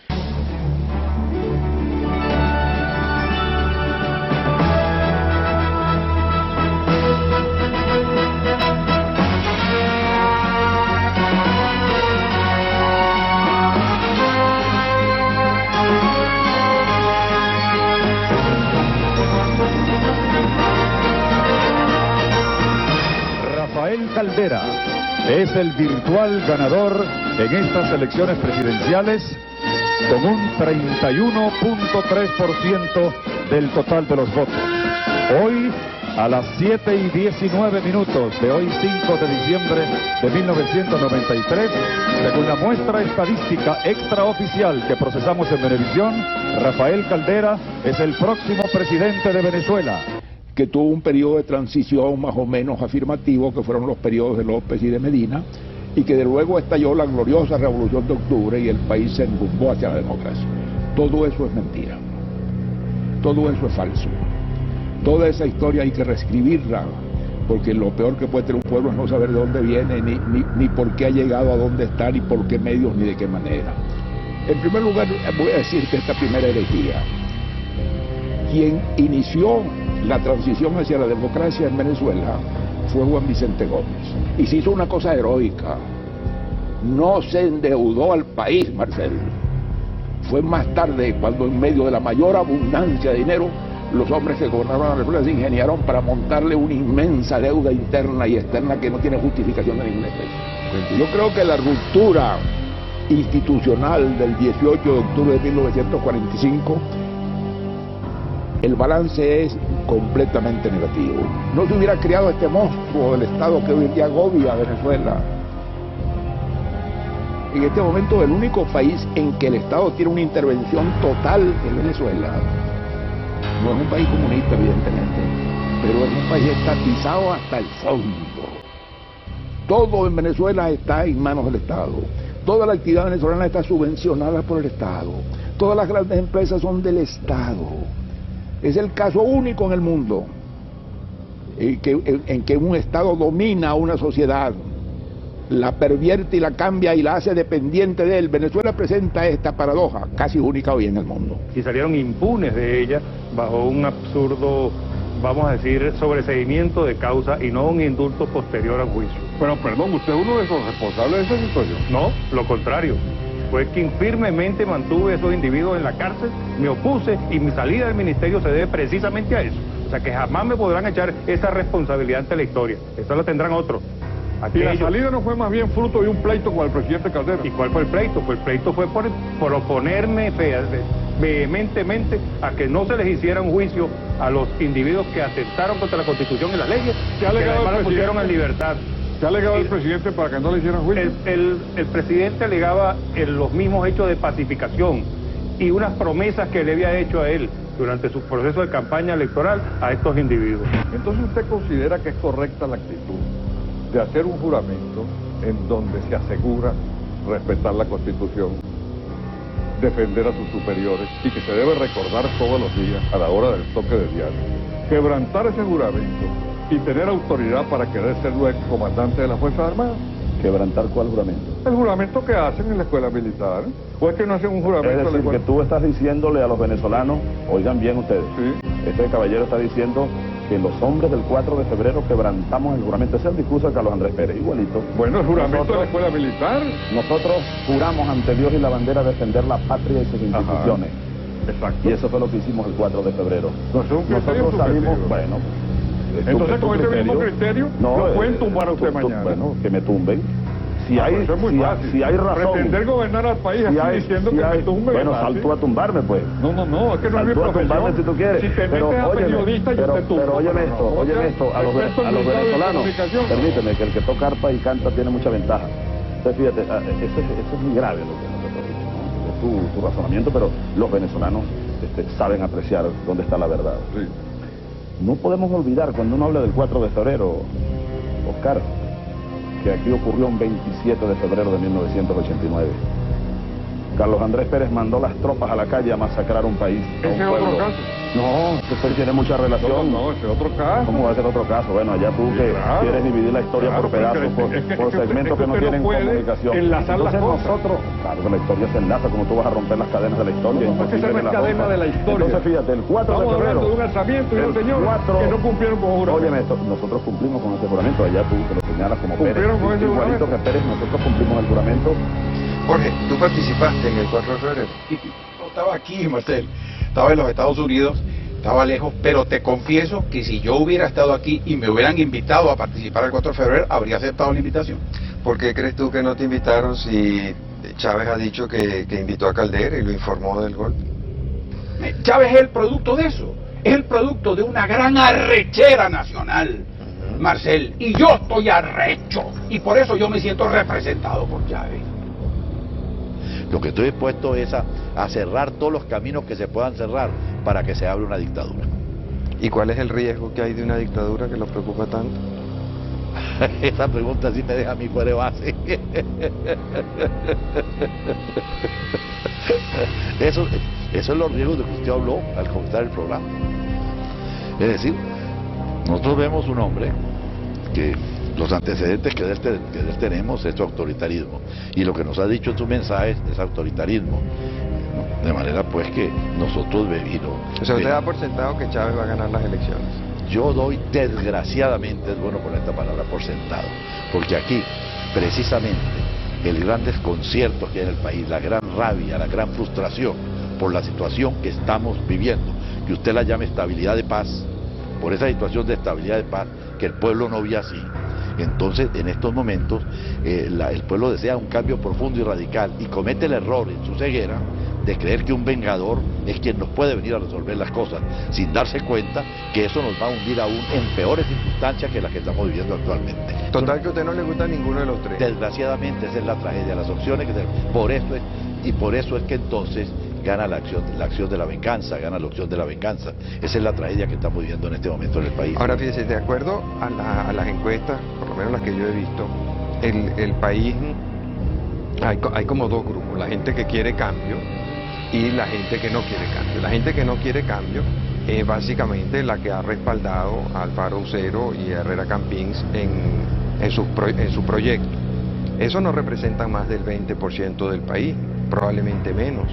Rafael Caldera es el virtual ganador en estas elecciones presidenciales con un 31.3% del total de los votos. Hoy, a las 7:19 de hoy, 5 de diciembre de 1993, según la muestra estadística extraoficial que procesamos en Venevisión, Rafael Caldera es el próximo presidente de Venezuela. Que tuvo un periodo de transición más o menos afirmativo, que fueron los periodos de López y de Medina, y que de luego estalló la gloriosa Revolución de Octubre y el país se enrumbó hacia la democracia. Todo eso es mentira, todo eso es falso. Toda esa historia hay que reescribirla, porque lo peor que puede tener un pueblo es no saber de dónde viene, ni por qué ha llegado a dónde está, ni por qué medios, ni de qué manera. En primer lugar, voy a decirte esta primera herejía. Quien inició la transición hacia la democracia en Venezuela fue Juan Vicente Gómez, y se hizo una cosa heroica. No se endeudó al país, Marcel. Fue más tarde, cuando en medio de la mayor abundancia de dinero, los hombres que gobernaron la República se ingeniaron para montarle una inmensa deuda interna y externa que no tiene justificación de ninguna especie. Yo creo que la ruptura institucional del 18 de octubre de 1945, el balance es completamente negativo. No se hubiera creado este monstruo del Estado que hoy en día agobia a Venezuela. En este momento, el único país en que el Estado tiene una intervención total es Venezuela. No es un país comunista, evidentemente, pero es un país estatizado hasta el fondo. Todo en Venezuela está en manos del Estado. Toda la actividad venezolana está subvencionada por el Estado. Todas las grandes empresas son del Estado. Es el caso único en el mundo en que un Estado domina a una sociedad, la pervierte y la cambia y la hace dependiente de él. Venezuela presenta esta paradoja, casi única hoy en el mundo. Y salieron impunes de ella bajo un absurdo, vamos a decir, sobreseimiento de causa y no un indulto posterior al juicio. Pero perdón, ¿usted es uno de los responsables de esa situación? No, lo contrario. Fue quien firmemente mantuve a esos individuos en la cárcel, me opuse y mi salida del ministerio se debe precisamente a eso. O sea que jamás me podrán echar esa responsabilidad ante la historia. Eso lo tendrán otros. Aquello. ¿Y la salida no fue más bien fruto de un pleito con el presidente Caldera? ¿Y cuál fue el pleito? Pues el pleito fue por oponerme vehementemente a que no se les hiciera un juicio a los individuos que atentaron contra la Constitución y las leyes, que además los pusieron en libertad. ¿Qué alegaba el presidente para que no le hicieran juicio? El presidente alegaba los mismos hechos de pacificación y unas promesas que le había hecho a él durante su proceso de campaña electoral a estos individuos. Entonces, ¿usted considera que es correcta la actitud de hacer un juramento en donde se asegura respetar la Constitución, defender a sus superiores y que se debe recordar todos los días a la hora del toque de diario. Quebrantar ese juramento y tener autoridad para querer ser luego comandante de las Fuerzas Armadas. ¿Quebrantar cuál juramento? El juramento que hacen en la escuela militar. ¿O es que no hacen un juramento? Es decir, que tú estás diciéndole a los venezolanos, oigan bien ustedes, este caballero está diciendo que los hombres del 4 de febrero quebrantamos el juramento. Ese es el discurso de Carlos Andrés Pérez, igualito. Bueno, el juramento de la escuela militar. Nosotros juramos ante Dios y la bandera defender la patria y sus instituciones. Exacto. Y eso fue lo que hicimos el 4 de febrero. Nosotros salimos, bueno... Entonces, con ese mismo criterio, lo pueden tumbar a usted mañana. Bueno, que me tumben. Si hay razón... Pretender gobernar al país así diciendo que me tumben. Bueno, sal tú a tumbarme, pues. No, es que no es mi profesión. Sal tú a tumbarme si tú quieres. Si te metes a periodista, yo te tumbo. Pero óyeme esto, a los venezolanos, permíteme, que el que toca arpa y canta tiene mucha ventaja. Entonces, fíjate, eso es muy grave lo que nosotros dicho, ¿no? Es tu razonamiento, pero los venezolanos saben apreciar dónde está la verdad. Sí. No podemos olvidar, cuando uno habla del 4 de febrero, Oscar, que aquí ocurrió un 27 de febrero de 1989. Carlos Andrés Pérez mandó las tropas a la calle a masacrar un país. ¿Ese es otro caso? No, esto tiene mucha relación. No, ese es otro caso. ¿Cómo va a ser otro caso? Bueno, allá tú que quieres dividir la historia por pedazos, por segmentos que no tienen comunicación. Enlazar las cosas. Nosotros, claro que la historia se enlaza, como tú vas a romper las cadenas de la historia. No, porque esa no es cadena de la historia. Entonces, fíjate, el 4 de febrero... Estamos hablando de un alzamiento y un señor que no cumplieron con juramento. Óyeme esto, nosotros cumplimos con ese juramento, allá tú que lo señalas como Pérez. Igualito que Pérez, nosotros cumplimos el juramento. Jorge, ¿tú participaste en el 4 de febrero? No estaba aquí, Marcel. Estaba en los Estados Unidos, estaba lejos, pero te confieso que si yo hubiera estado aquí y me hubieran invitado a participar el 4 de febrero, habría aceptado la invitación. ¿Por qué crees tú que no te invitaron si Chávez ha dicho que invitó a Caldera y lo informó del golpe? Chávez es el producto de eso, es el producto de una gran arrechera nacional, Marcel, y yo estoy arrecho, y por eso yo me siento representado por Chávez. Lo que estoy dispuesto es a cerrar todos los caminos que se puedan cerrar para que se abra una dictadura. ¿Y cuál es el riesgo que hay de una dictadura que los preocupa tanto? Esa pregunta sí me deja a mí fuera de base. Eso es los riesgos de que usted habló al comenzar el programa. Es decir, nosotros vemos un hombre que los antecedentes que de él tenemos es su autoritarismo, y lo que nos ha dicho en su mensaje es autoritarismo, ¿no? De manera pues que nosotros O sea, usted da por sentado que Chávez va a ganar las elecciones. Yo doy, desgraciadamente, es bueno poner esta palabra, por sentado, porque aquí precisamente el gran desconcierto que hay en el país, la gran rabia, la gran frustración por la situación que estamos viviendo, que usted la llame estabilidad de paz, por esa situación de estabilidad de paz que el pueblo no vio así. Entonces, en estos momentos, el pueblo desea un cambio profundo y radical y comete el error en su ceguera de creer que un vengador es quien nos puede venir a resolver las cosas, sin darse cuenta que eso nos va a hundir aún en peores circunstancias que las que estamos viviendo actualmente. Total, que a usted no le gusta ninguno de los tres. Desgraciadamente esa es la tragedia, las opciones que por eso es que entonces gana la acción de la venganza, gana la opción de la venganza. Esa es la tragedia que estamos viviendo en este momento en el país. Ahora fíjese, de acuerdo a las encuestas, por lo menos las que yo he visto, el país, hay como dos grupos, la gente que quiere cambio y la gente que no quiere cambio. La gente que no quiere cambio es básicamente la que ha respaldado a Alfaro Ucero y a Herrera Campins en su proyecto. Eso no representa más del 20% del país, probablemente menos.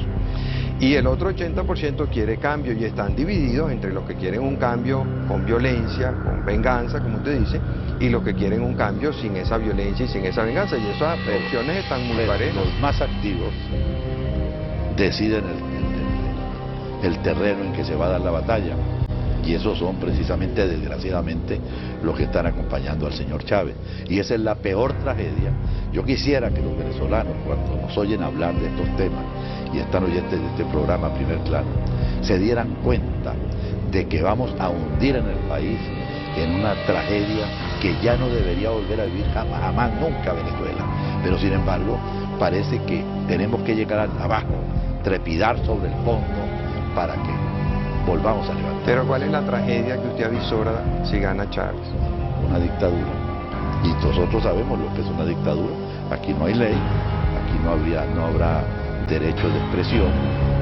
Y el otro 80% quiere cambio y están divididos entre los que quieren un cambio con violencia, con venganza, como usted dice, y los que quieren un cambio sin esa violencia y sin esa venganza. Y esas opciones están muy parejas. Los más activos deciden el terreno en que se va a dar la batalla. Y esos son precisamente, desgraciadamente, los que están acompañando al señor Chávez. Y esa es la peor tragedia. Yo quisiera que los venezolanos, cuando nos oyen hablar de estos temas, y están oyentes de este programa Primer Plano, se dieran cuenta de que vamos a hundir en el país en una tragedia que ya no debería volver a vivir jamás nunca Venezuela. Pero sin embargo, parece que tenemos que llegar abajo, trepidar sobre el fondo para que volvamos a levantar. Pero ¿cuál es la tragedia que usted avisora si gana Chávez? Una dictadura. Y nosotros sabemos lo que es una dictadura. Aquí no hay ley, aquí no habrá derecho de expresión,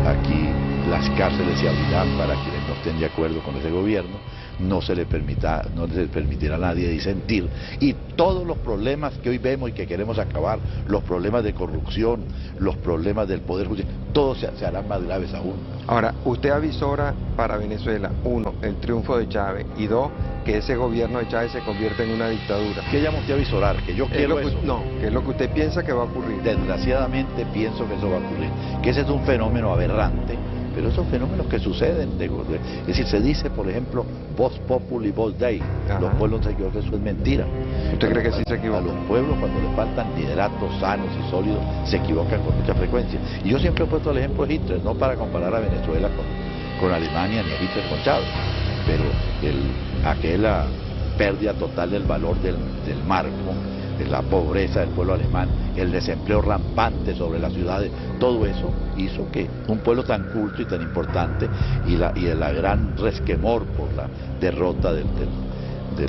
aquí las cárceles se abrirán para quienes no estén de acuerdo con ese gobierno, no se le permitirá a nadie disentir, y todos los problemas que hoy vemos y que queremos acabar, los problemas de corrupción, los problemas del poder judicial, todos se harán más graves aún. Ahora, usted avisora para Venezuela, 1, el triunfo de Chávez, y 2, que ese gobierno de Chávez se convierta en una dictadura. ¿Qué llama usted a avisorar? Que yo quiero eso. No, que es lo que usted piensa que va a ocurrir. Desgraciadamente pienso que eso va a ocurrir, que ese es un fenómeno aberrante, pero esos fenómenos que suceden, es decir, se dice, por ejemplo, vox populi, vox dei, los pueblos se equivocan, eso es mentira. ¿Usted cree que sí se equivocan? A los pueblos, cuando les faltan lideratos sanos y sólidos, se equivocan con mucha frecuencia. Y yo siempre he puesto el ejemplo de Hitler, no para comparar a Venezuela con Alemania ni a Hitler con Chávez, pero aquella pérdida total del valor del marco, de la pobreza del pueblo alemán, el desempleo rampante sobre las ciudades, todo eso hizo que un pueblo tan culto y tan importante y el gran resquemor por la derrota de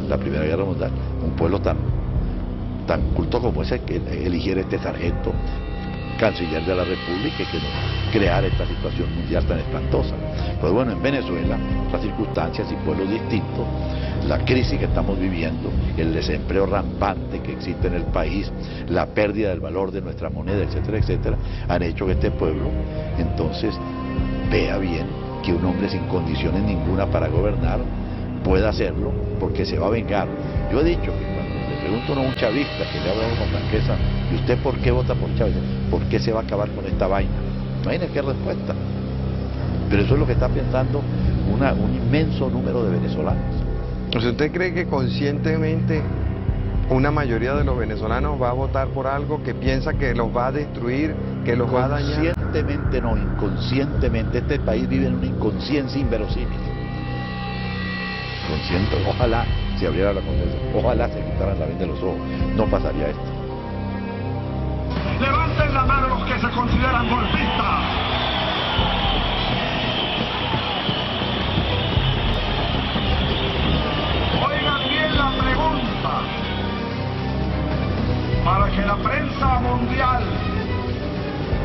la Primera Guerra Mundial, un pueblo tan culto como ese, que eligiera este sargento canciller de la República y que nos creara esta situación mundial tan espantosa. Pues bueno, en Venezuela, otras circunstancias y pueblos distintos, la crisis que estamos viviendo, el desempleo rampante que existe en el país, la pérdida del valor de nuestra moneda, etcétera, etcétera, han hecho que este pueblo entonces vea bien que un hombre sin condiciones ninguna para gobernar pueda hacerlo, porque se va a vengar. Yo he dicho que cuando le pregunto a un chavista que le habla con franqueza, ¿y usted por qué vota por Chávez? ¿Por qué se va a acabar con esta vaina? Imagínense qué respuesta. Pero eso es lo que está pensando un inmenso número de venezolanos. O sea, ¿usted cree que conscientemente una mayoría de los venezolanos va a votar por algo que piensa que los va a destruir, que los va a dañar? Conscientemente no, inconscientemente. Este país vive en una inconsciencia inverosímil. Consciente, ojalá se abriera la conciencia, ojalá se quitaran la venda de los ojos, no pasaría esto. Levanten la mano los que se consideran golpistas. Oigan bien la pregunta, para que la prensa mundial,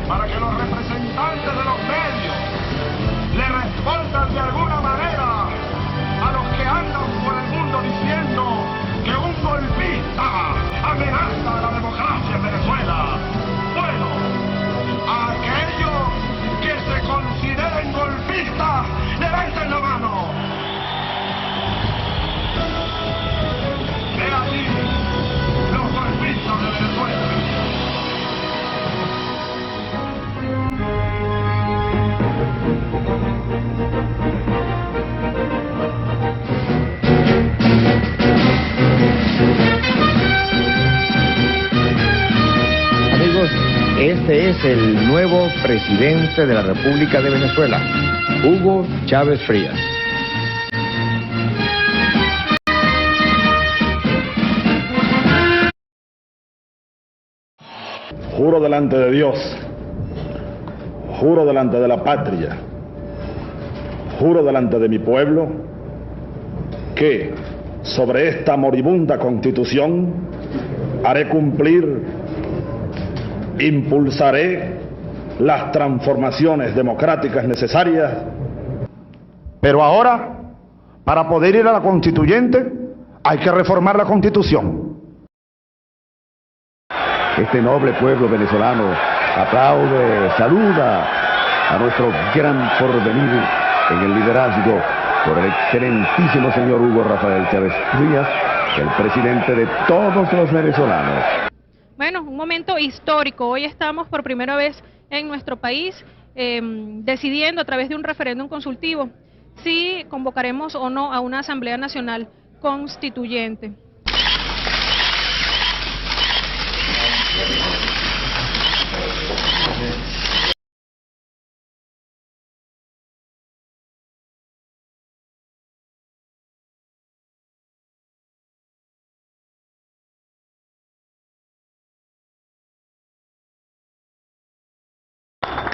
para que los representantes de los medios le respondan de alguna manera a los que andan por el mundo diciendo que un golpista amenaza a la democracia en Venezuela. Bueno, a aquellos que se consideren golpistas, levanten la mano. He aquí los golpistas de Venezuela. Este es el nuevo presidente de la República de Venezuela, Hugo Chávez Frías. Juro delante de Dios, juro delante de la patria, juro delante de mi pueblo, que sobre esta moribunda Constitución haré cumplir, impulsaré las transformaciones democráticas necesarias. Pero ahora, para poder ir a la Constituyente, hay que reformar la Constitución. Este noble pueblo venezolano aplaude, saluda a nuestro gran porvenir en el liderazgo por el excelentísimo señor Hugo Rafael Chávez Frías, el presidente de todos los venezolanos. Bueno, un momento histórico. Hoy estamos por primera vez en nuestro país decidiendo a través de un referéndum consultivo si convocaremos o no a una Asamblea Nacional Constituyente.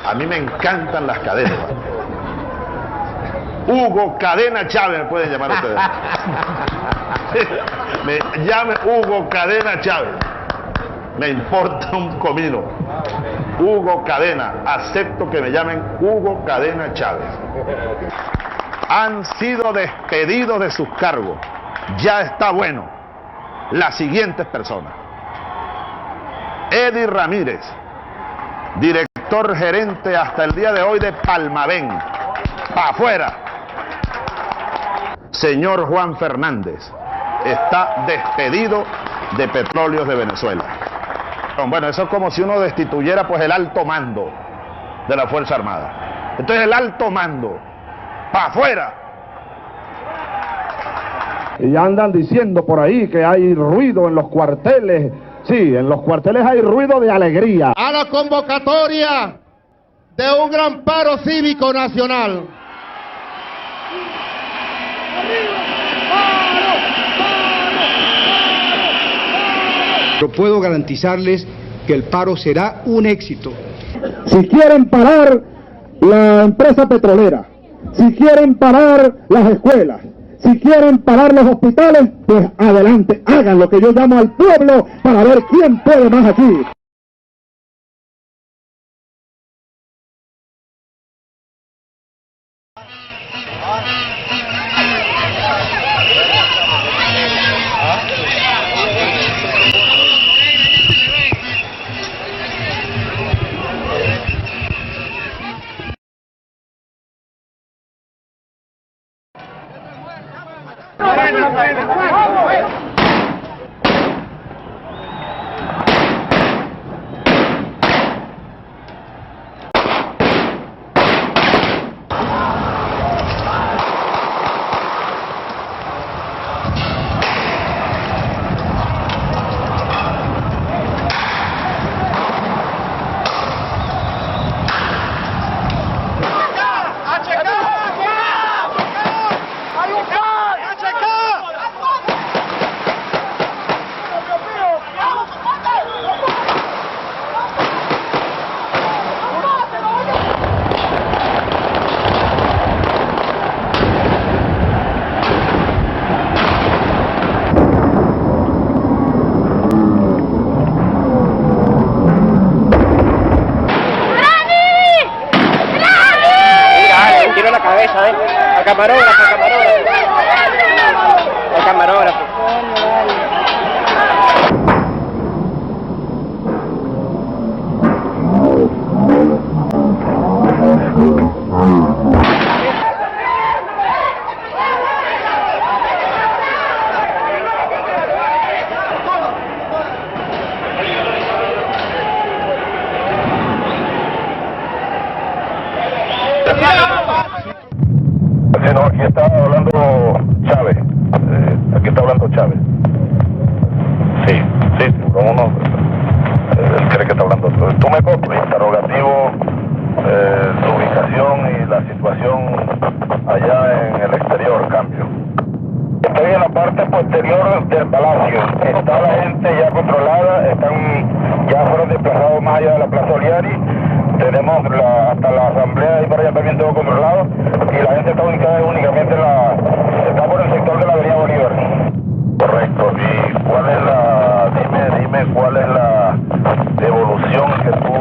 A mí me encantan las cadenas. Hugo Cadena Chávez me pueden llamar ustedes. Me llame Hugo Cadena Chávez. Me importa un comino. Hugo Cadena, acepto que me llamen Hugo Cadena Chávez. Han sido despedidos de sus cargos. Ya está bueno. Las siguientes personas: Eddie Ramírez, director gerente hasta el día de hoy de Palmavén, pa' afuera. Señor Juan Fernández, está despedido de Petróleos de Venezuela. Bueno, eso es como si uno destituyera pues el alto mando de la Fuerza Armada. Entonces el alto mando, pa' afuera. Y andan diciendo por ahí que hay ruido en los cuarteles. Sí, en los cuarteles hay ruido de alegría. A la convocatoria de un gran paro cívico nacional. Pero puedo garantizarles que el paro será un éxito. Si quieren parar la empresa petrolera, si quieren parar las escuelas, si quieren parar los hospitales, pues adelante, hagan lo que yo llamo al pueblo para ver quién puede más aquí. Sí, no, aquí está hablando Chávez. Aquí está hablando Chávez. Sí, uno, él cree que está hablando. Tú me copias, interrogativo, tu ubicación y la situación allá en el exterior, cambio. Estoy en la parte posterior del palacio. Está la gente ya controlada, ya fueron desplazados más allá de la Plaza Oliari. Tenemos hasta la asamblea y para allá también todo controlado, y la gente está ubicada únicamente está por el sector de la avenida Bolívar. Correcto. ¿Y cuál es dime cuál es la evolución que tú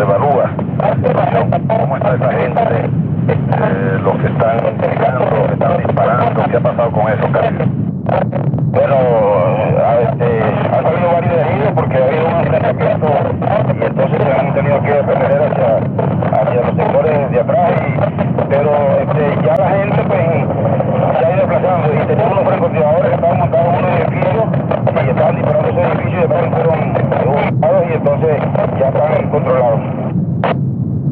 evalúas? ¿Cómo está esa gente? Los que están gritando, los que están disparando, ¿qué ha pasado con esos cambios? Bueno, han salido varios heridos porque ha habido un enfrentamiento y entonces se han tenido que defender hacia los sectores de atrás, pero ya la gente pues se ha ido desplazando y tenemos unos francotiradores que estaban montados en un edificio y estaban disparando ese edificio y después fueron ubicados y entonces ya están controlados.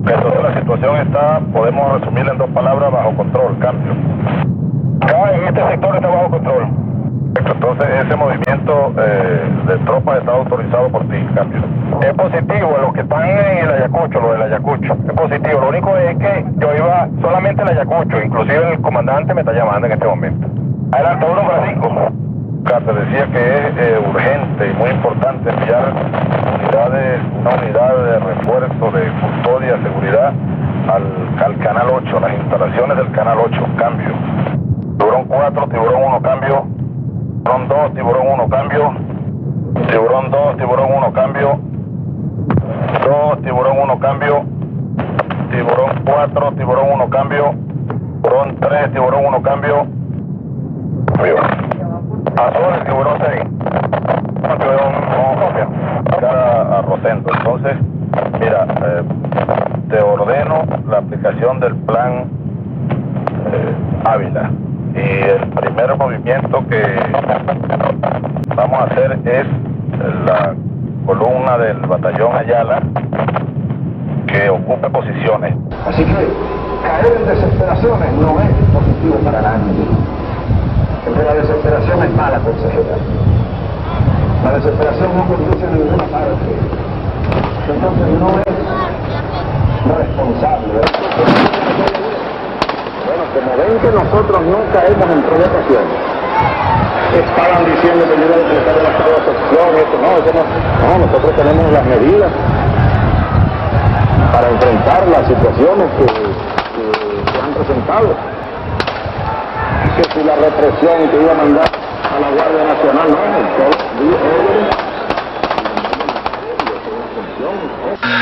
Entonces la situación está, podemos resumirla en 2 palabras, bajo control, cambio. Acá en este sector está bajo control. Entonces ese movimiento de tropas está autorizado por ti, cambio. Es positivo, los que están en el Ayacucho, lo del Ayacucho, es positivo. Lo único es que yo iba solamente al Ayacucho, inclusive el comandante me está llamando en este momento. Adelante, 1 Francisco. Te decía que es urgente y muy importante enviar una unidad de refuerzo de custodia, seguridad al Canal 8, las instalaciones del Canal 8, cambio. Tiburón 4, Tiburón 1, cambio. Tiburón 2, Tiburón 1, cambio. Tiburón 2, Tiburón 1, cambio. 2, tiburón 1, cambio. Tiburón 4, tiburón 1, cambio. Tiburón 3, tiburón 1, cambio. Azul, tiburón 6. Tiburón 1, copia. Cara a Rosendo. Entonces, mira, te ordeno la aplicación del plan Ávila. Y el primer movimiento que vamos a hacer es la columna del batallón Ayala que ocupe posiciones. Así que caer en desesperaciones no es positivo para nadie. Porque la desesperación es mala consejera. La desesperación no conduce a ninguna parte. Entonces no es responsable. Bueno, como ven que nosotros no caemos en provocaciones. Estaban diciendo que yo iba a decretar las provocaciones, no, nosotros tenemos las medidas para enfrentar las situaciones que se han presentado. Que si la represión que iba a mandar a la Guardia Nacional,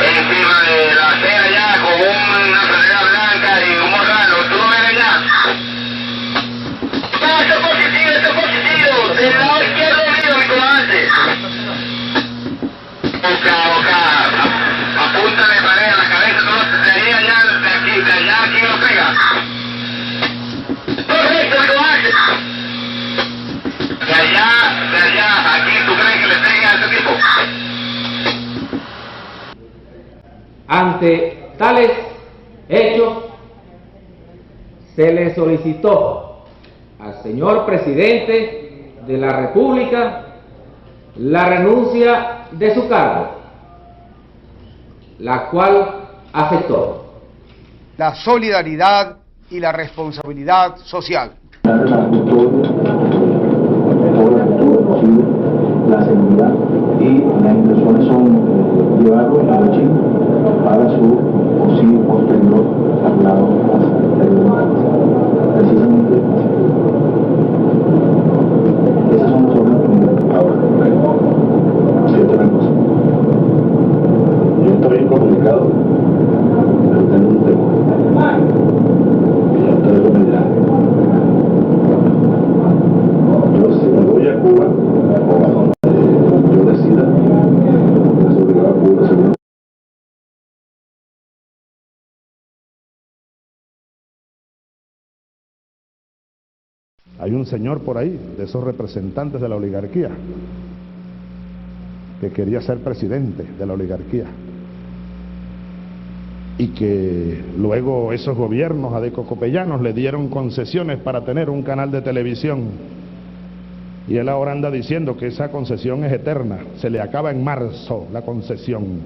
encima de la acera ya con una pradera blanca y un morralo, tú no me ves nada. No, esto es positivo, del lado izquierdo mío, mi comandante. Boca, apúntale pared a la cabeza, todo sería ya de allá aquí lo pega. Correcto, mi comandante. De allá, aquí, ¿tú crees que le pegue a este tipo? Ante tales hechos, se le solicitó al señor presidente de la República la renuncia de su cargo, la cual aceptó. La solidaridad y la responsabilidad social. La seguridad y las intenciones son llevarlo a la China para su posible posterior traslado precisamente esas son las obras. Ahora, otra cosa, yo estoy incomunicado, pero tengo un tema que ya ustedes lo me dirán. Yo si me voy a Cuba o a donde yo decida, es obligado a Cuba según. Hay un señor por ahí, de esos representantes de la oligarquía, que quería ser presidente de la oligarquía. Y que luego esos gobiernos adecocopellanos le dieron concesiones para tener un canal de televisión. Y él ahora anda diciendo que esa concesión es eterna. Se le acaba en marzo la concesión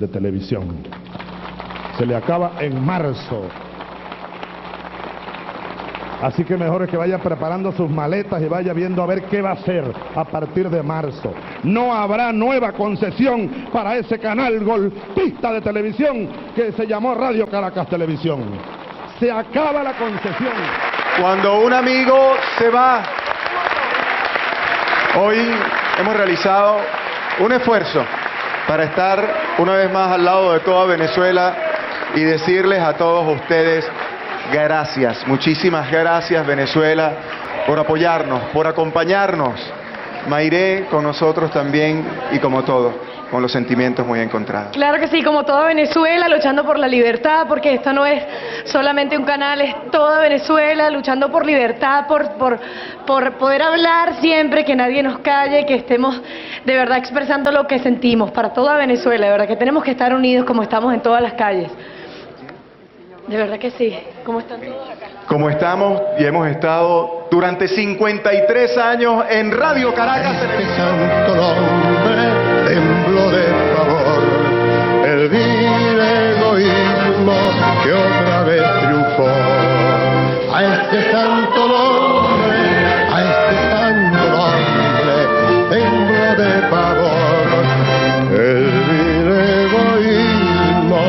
de televisión. Se le acaba en marzo. Así que mejor es que vaya preparando sus maletas y vaya viendo a ver qué va a hacer a partir de marzo. No habrá nueva concesión para ese canal golpista de televisión que se llamó Radio Caracas Televisión. Se acaba la concesión. Cuando un amigo se va, hoy hemos realizado un esfuerzo para estar una vez más al lado de toda Venezuela y decirles a todos ustedes gracias, muchísimas gracias Venezuela por apoyarnos, por acompañarnos. Mairé con nosotros también y como todo, con los sentimientos muy encontrados. Claro que sí, como toda Venezuela, luchando por la libertad, porque esto no es solamente un canal, es toda Venezuela luchando por libertad, por poder hablar siempre, que nadie nos calle, que estemos de verdad expresando lo que sentimos para toda Venezuela, de verdad que tenemos que estar unidos como estamos en todas las calles. De verdad que sí. ¿Cómo están todos acá? Como estamos y hemos estado durante 53 años en Radio Caracas Televisión. Santo nombre, tembló de favor, el vil egoísmo que otra vez triunfó. A este santo nombre, a este santo nombre, tembló de favor, el vil egoísmo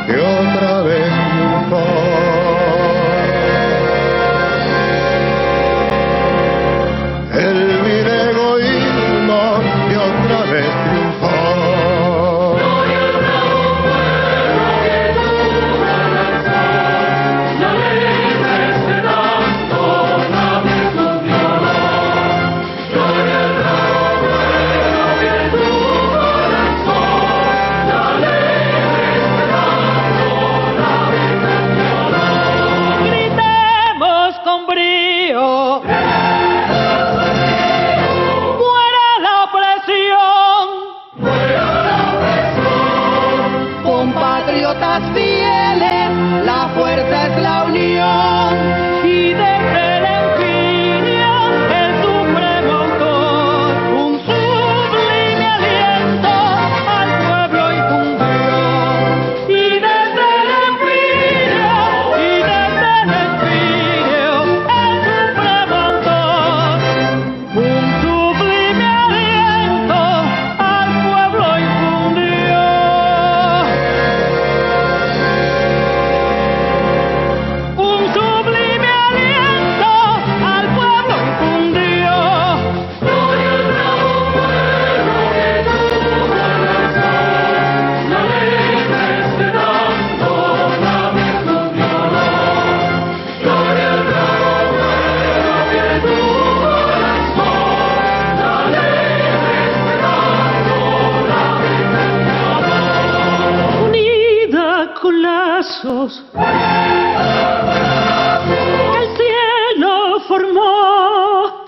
que otra vez triunfó. El vil egoísmo que otra vez triunfó. brazos que el cielo formó.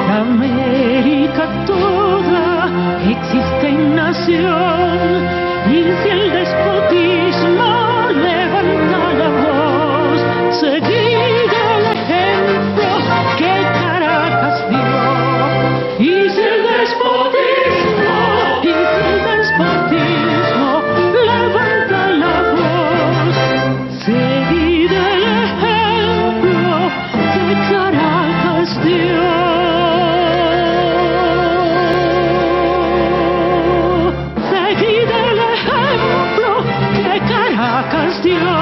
La América toda existe en nación, y si el despotismo levanta la voz, seguid el ejemplo que Caracas dio. Y si el despotismo levanta la voz, seguid el ejemplo que Caracas dio. Seguid el ejemplo que Caracas dio.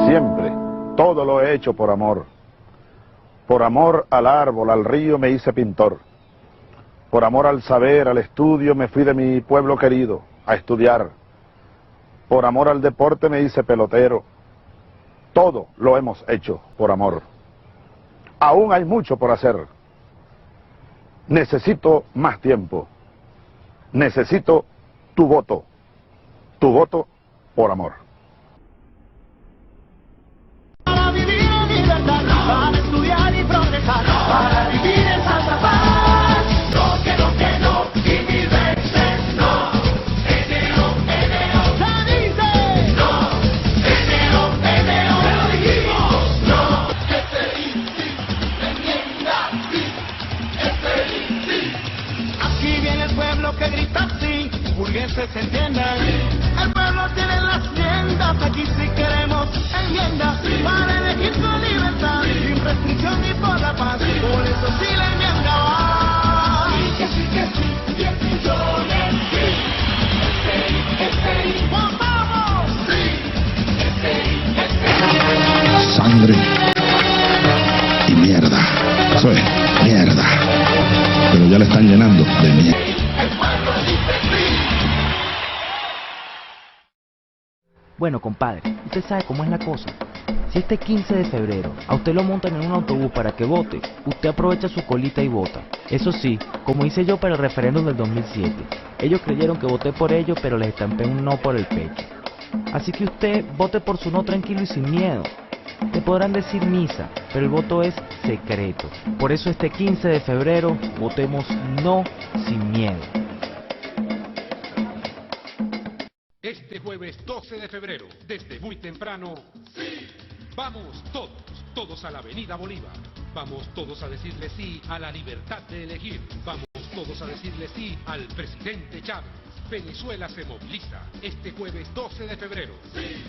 Siempre, todo lo he hecho por amor. Por amor al árbol, al río me hice pintor. Por amor al saber, al estudio me fui de mi pueblo querido a estudiar. Por amor al deporte me hice pelotero. Todo lo hemos hecho por amor. Aún hay mucho por hacer. Necesito más tiempo. Necesito tu voto. Tu voto por amor. Para vivir en libertad, para estudiar y progresar, para vivir en santa paz. No, que no, y mil veces no. NO, se dice. No, NO, se lo dijimos. No, enmienda, sí. Aquí viene el pueblo que grita sí, burgueses entiendan. El pueblo tiene las tiendas, aquí sí queremos enmienda, para elegir su libertad, sin restricción ni por la paz, por eso sí la enmienda va. Sí, que sí, 10 millones, sí, ¡vamos! Sí, Sangre y mierda, eso es, mierda, pero ya le están llenando de mierda. Bueno, compadre, usted sabe cómo es la cosa. Si este 15 de febrero a usted lo montan en un autobús para que vote, usted aprovecha su colita y vota. Eso sí, como hice yo para el referéndum del 2007. Ellos creyeron que voté por ellos, pero les estampé un no por el pecho. Así que usted vote por su no tranquilo y sin miedo. Te podrán decir misa, pero el voto es secreto. Por eso este 15 de febrero, votemos no sin miedo. Este jueves 12 de febrero, desde muy temprano, sí, vamos todos a la Avenida Bolívar. Vamos todos a decirle sí a la libertad de elegir. Vamos todos a decirle sí al presidente Chávez. Venezuela se moviliza este jueves 12 de febrero. Sí.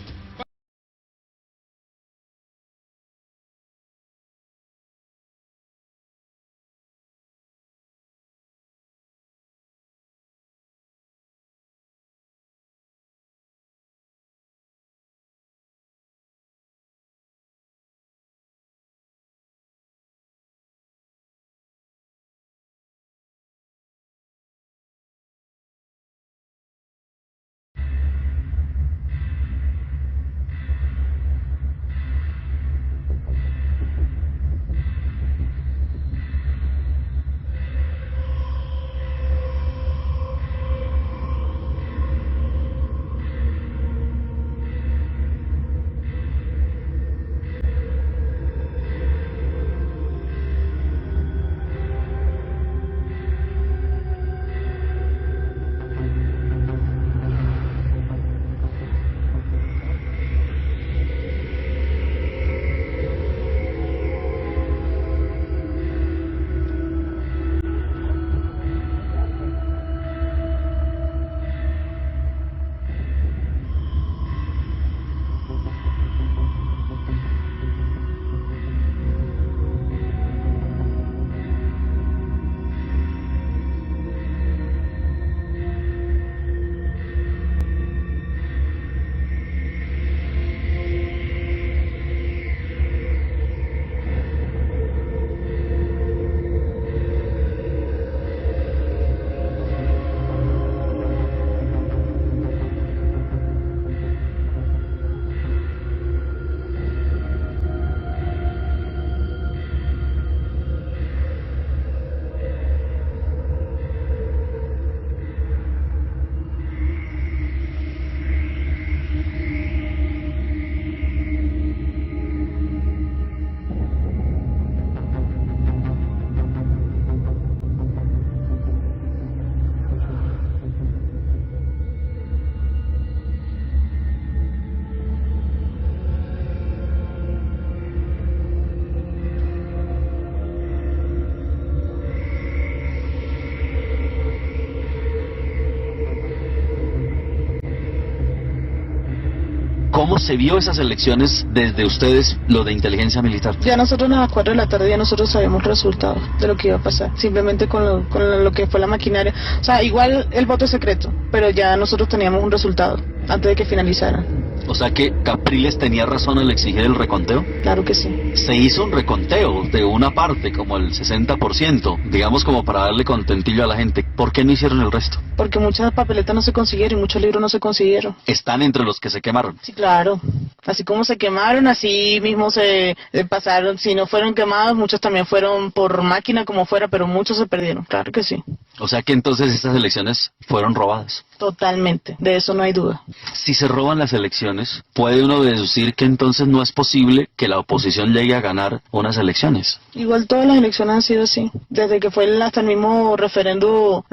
se vio esas elecciones desde ustedes, lo de inteligencia militar? Ya nosotros a las 4 de la tarde ya nosotros sabíamos resultados de lo que iba a pasar, simplemente con lo que fue la maquinaria. O sea, igual el voto es secreto, pero ya nosotros teníamos un resultado antes de que finalizara. O sea que Capriles tenía razón al exigir el reconteo. Claro que sí. Se hizo un reconteo de una parte, como el 60%, digamos como para darle contentillo a la gente. ¿Por qué no hicieron el resto? Porque muchas papeletas no se consiguieron y muchos libros no se consiguieron. ¿Están entre los que se quemaron? Sí, claro. Así como se quemaron, así mismo se pasaron. Si no fueron quemados, muchos también fueron por máquina, como fuera, pero muchos se perdieron. Claro que sí. O sea que entonces estas elecciones fueron robadas. Totalmente, de eso no hay duda. Si se roban las elecciones, ¿puede uno deducir que entonces no es posible que la oposición llegue a ganar unas elecciones? Igual todas las elecciones han sido así, desde que fue hasta el mismo referendo,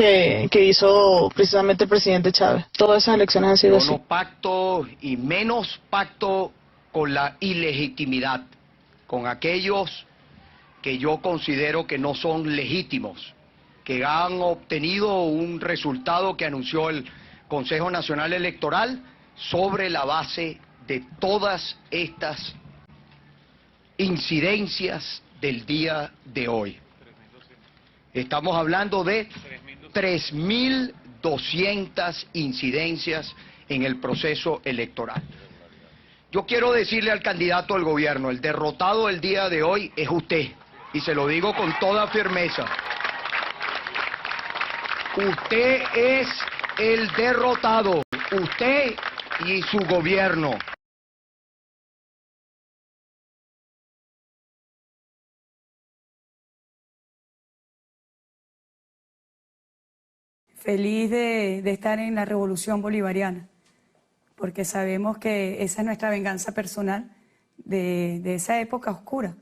que hizo precisamente el presidente Chávez. Todas esas elecciones han sido así. No pacto y menos pacto con la ilegitimidad, con aquellos que yo considero que no son legítimos, que han obtenido un resultado que anunció el Consejo Nacional Electoral sobre la base de todas estas incidencias del día de hoy. Estamos hablando de 3.200 incidencias en el proceso electoral. Yo quiero decirle al candidato al gobierno, el derrotado el día de hoy es usted, y se lo digo con toda firmeza. Usted es el derrotado, usted y su gobierno. Feliz de estar en la Revolución Bolivariana, porque sabemos que esa es nuestra venganza personal de esa época oscura,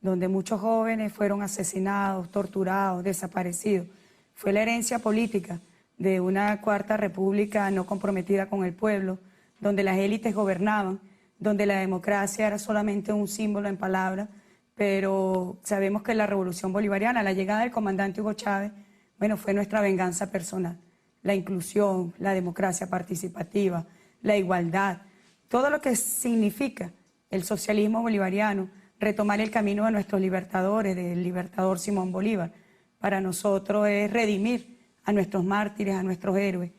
donde muchos jóvenes fueron asesinados, torturados, desaparecidos. Fue la herencia política de una cuarta república no comprometida con el pueblo, donde las élites gobernaban, donde la democracia era solamente un símbolo en palabras, pero sabemos que la Revolución Bolivariana, la llegada del comandante Hugo Chávez, bueno, fue nuestra venganza personal. La inclusión, la democracia participativa, la igualdad, todo lo que significa el socialismo bolivariano, retomar el camino de nuestros libertadores, del libertador Simón Bolívar. Para nosotros es redimir a nuestros mártires, a nuestros héroes.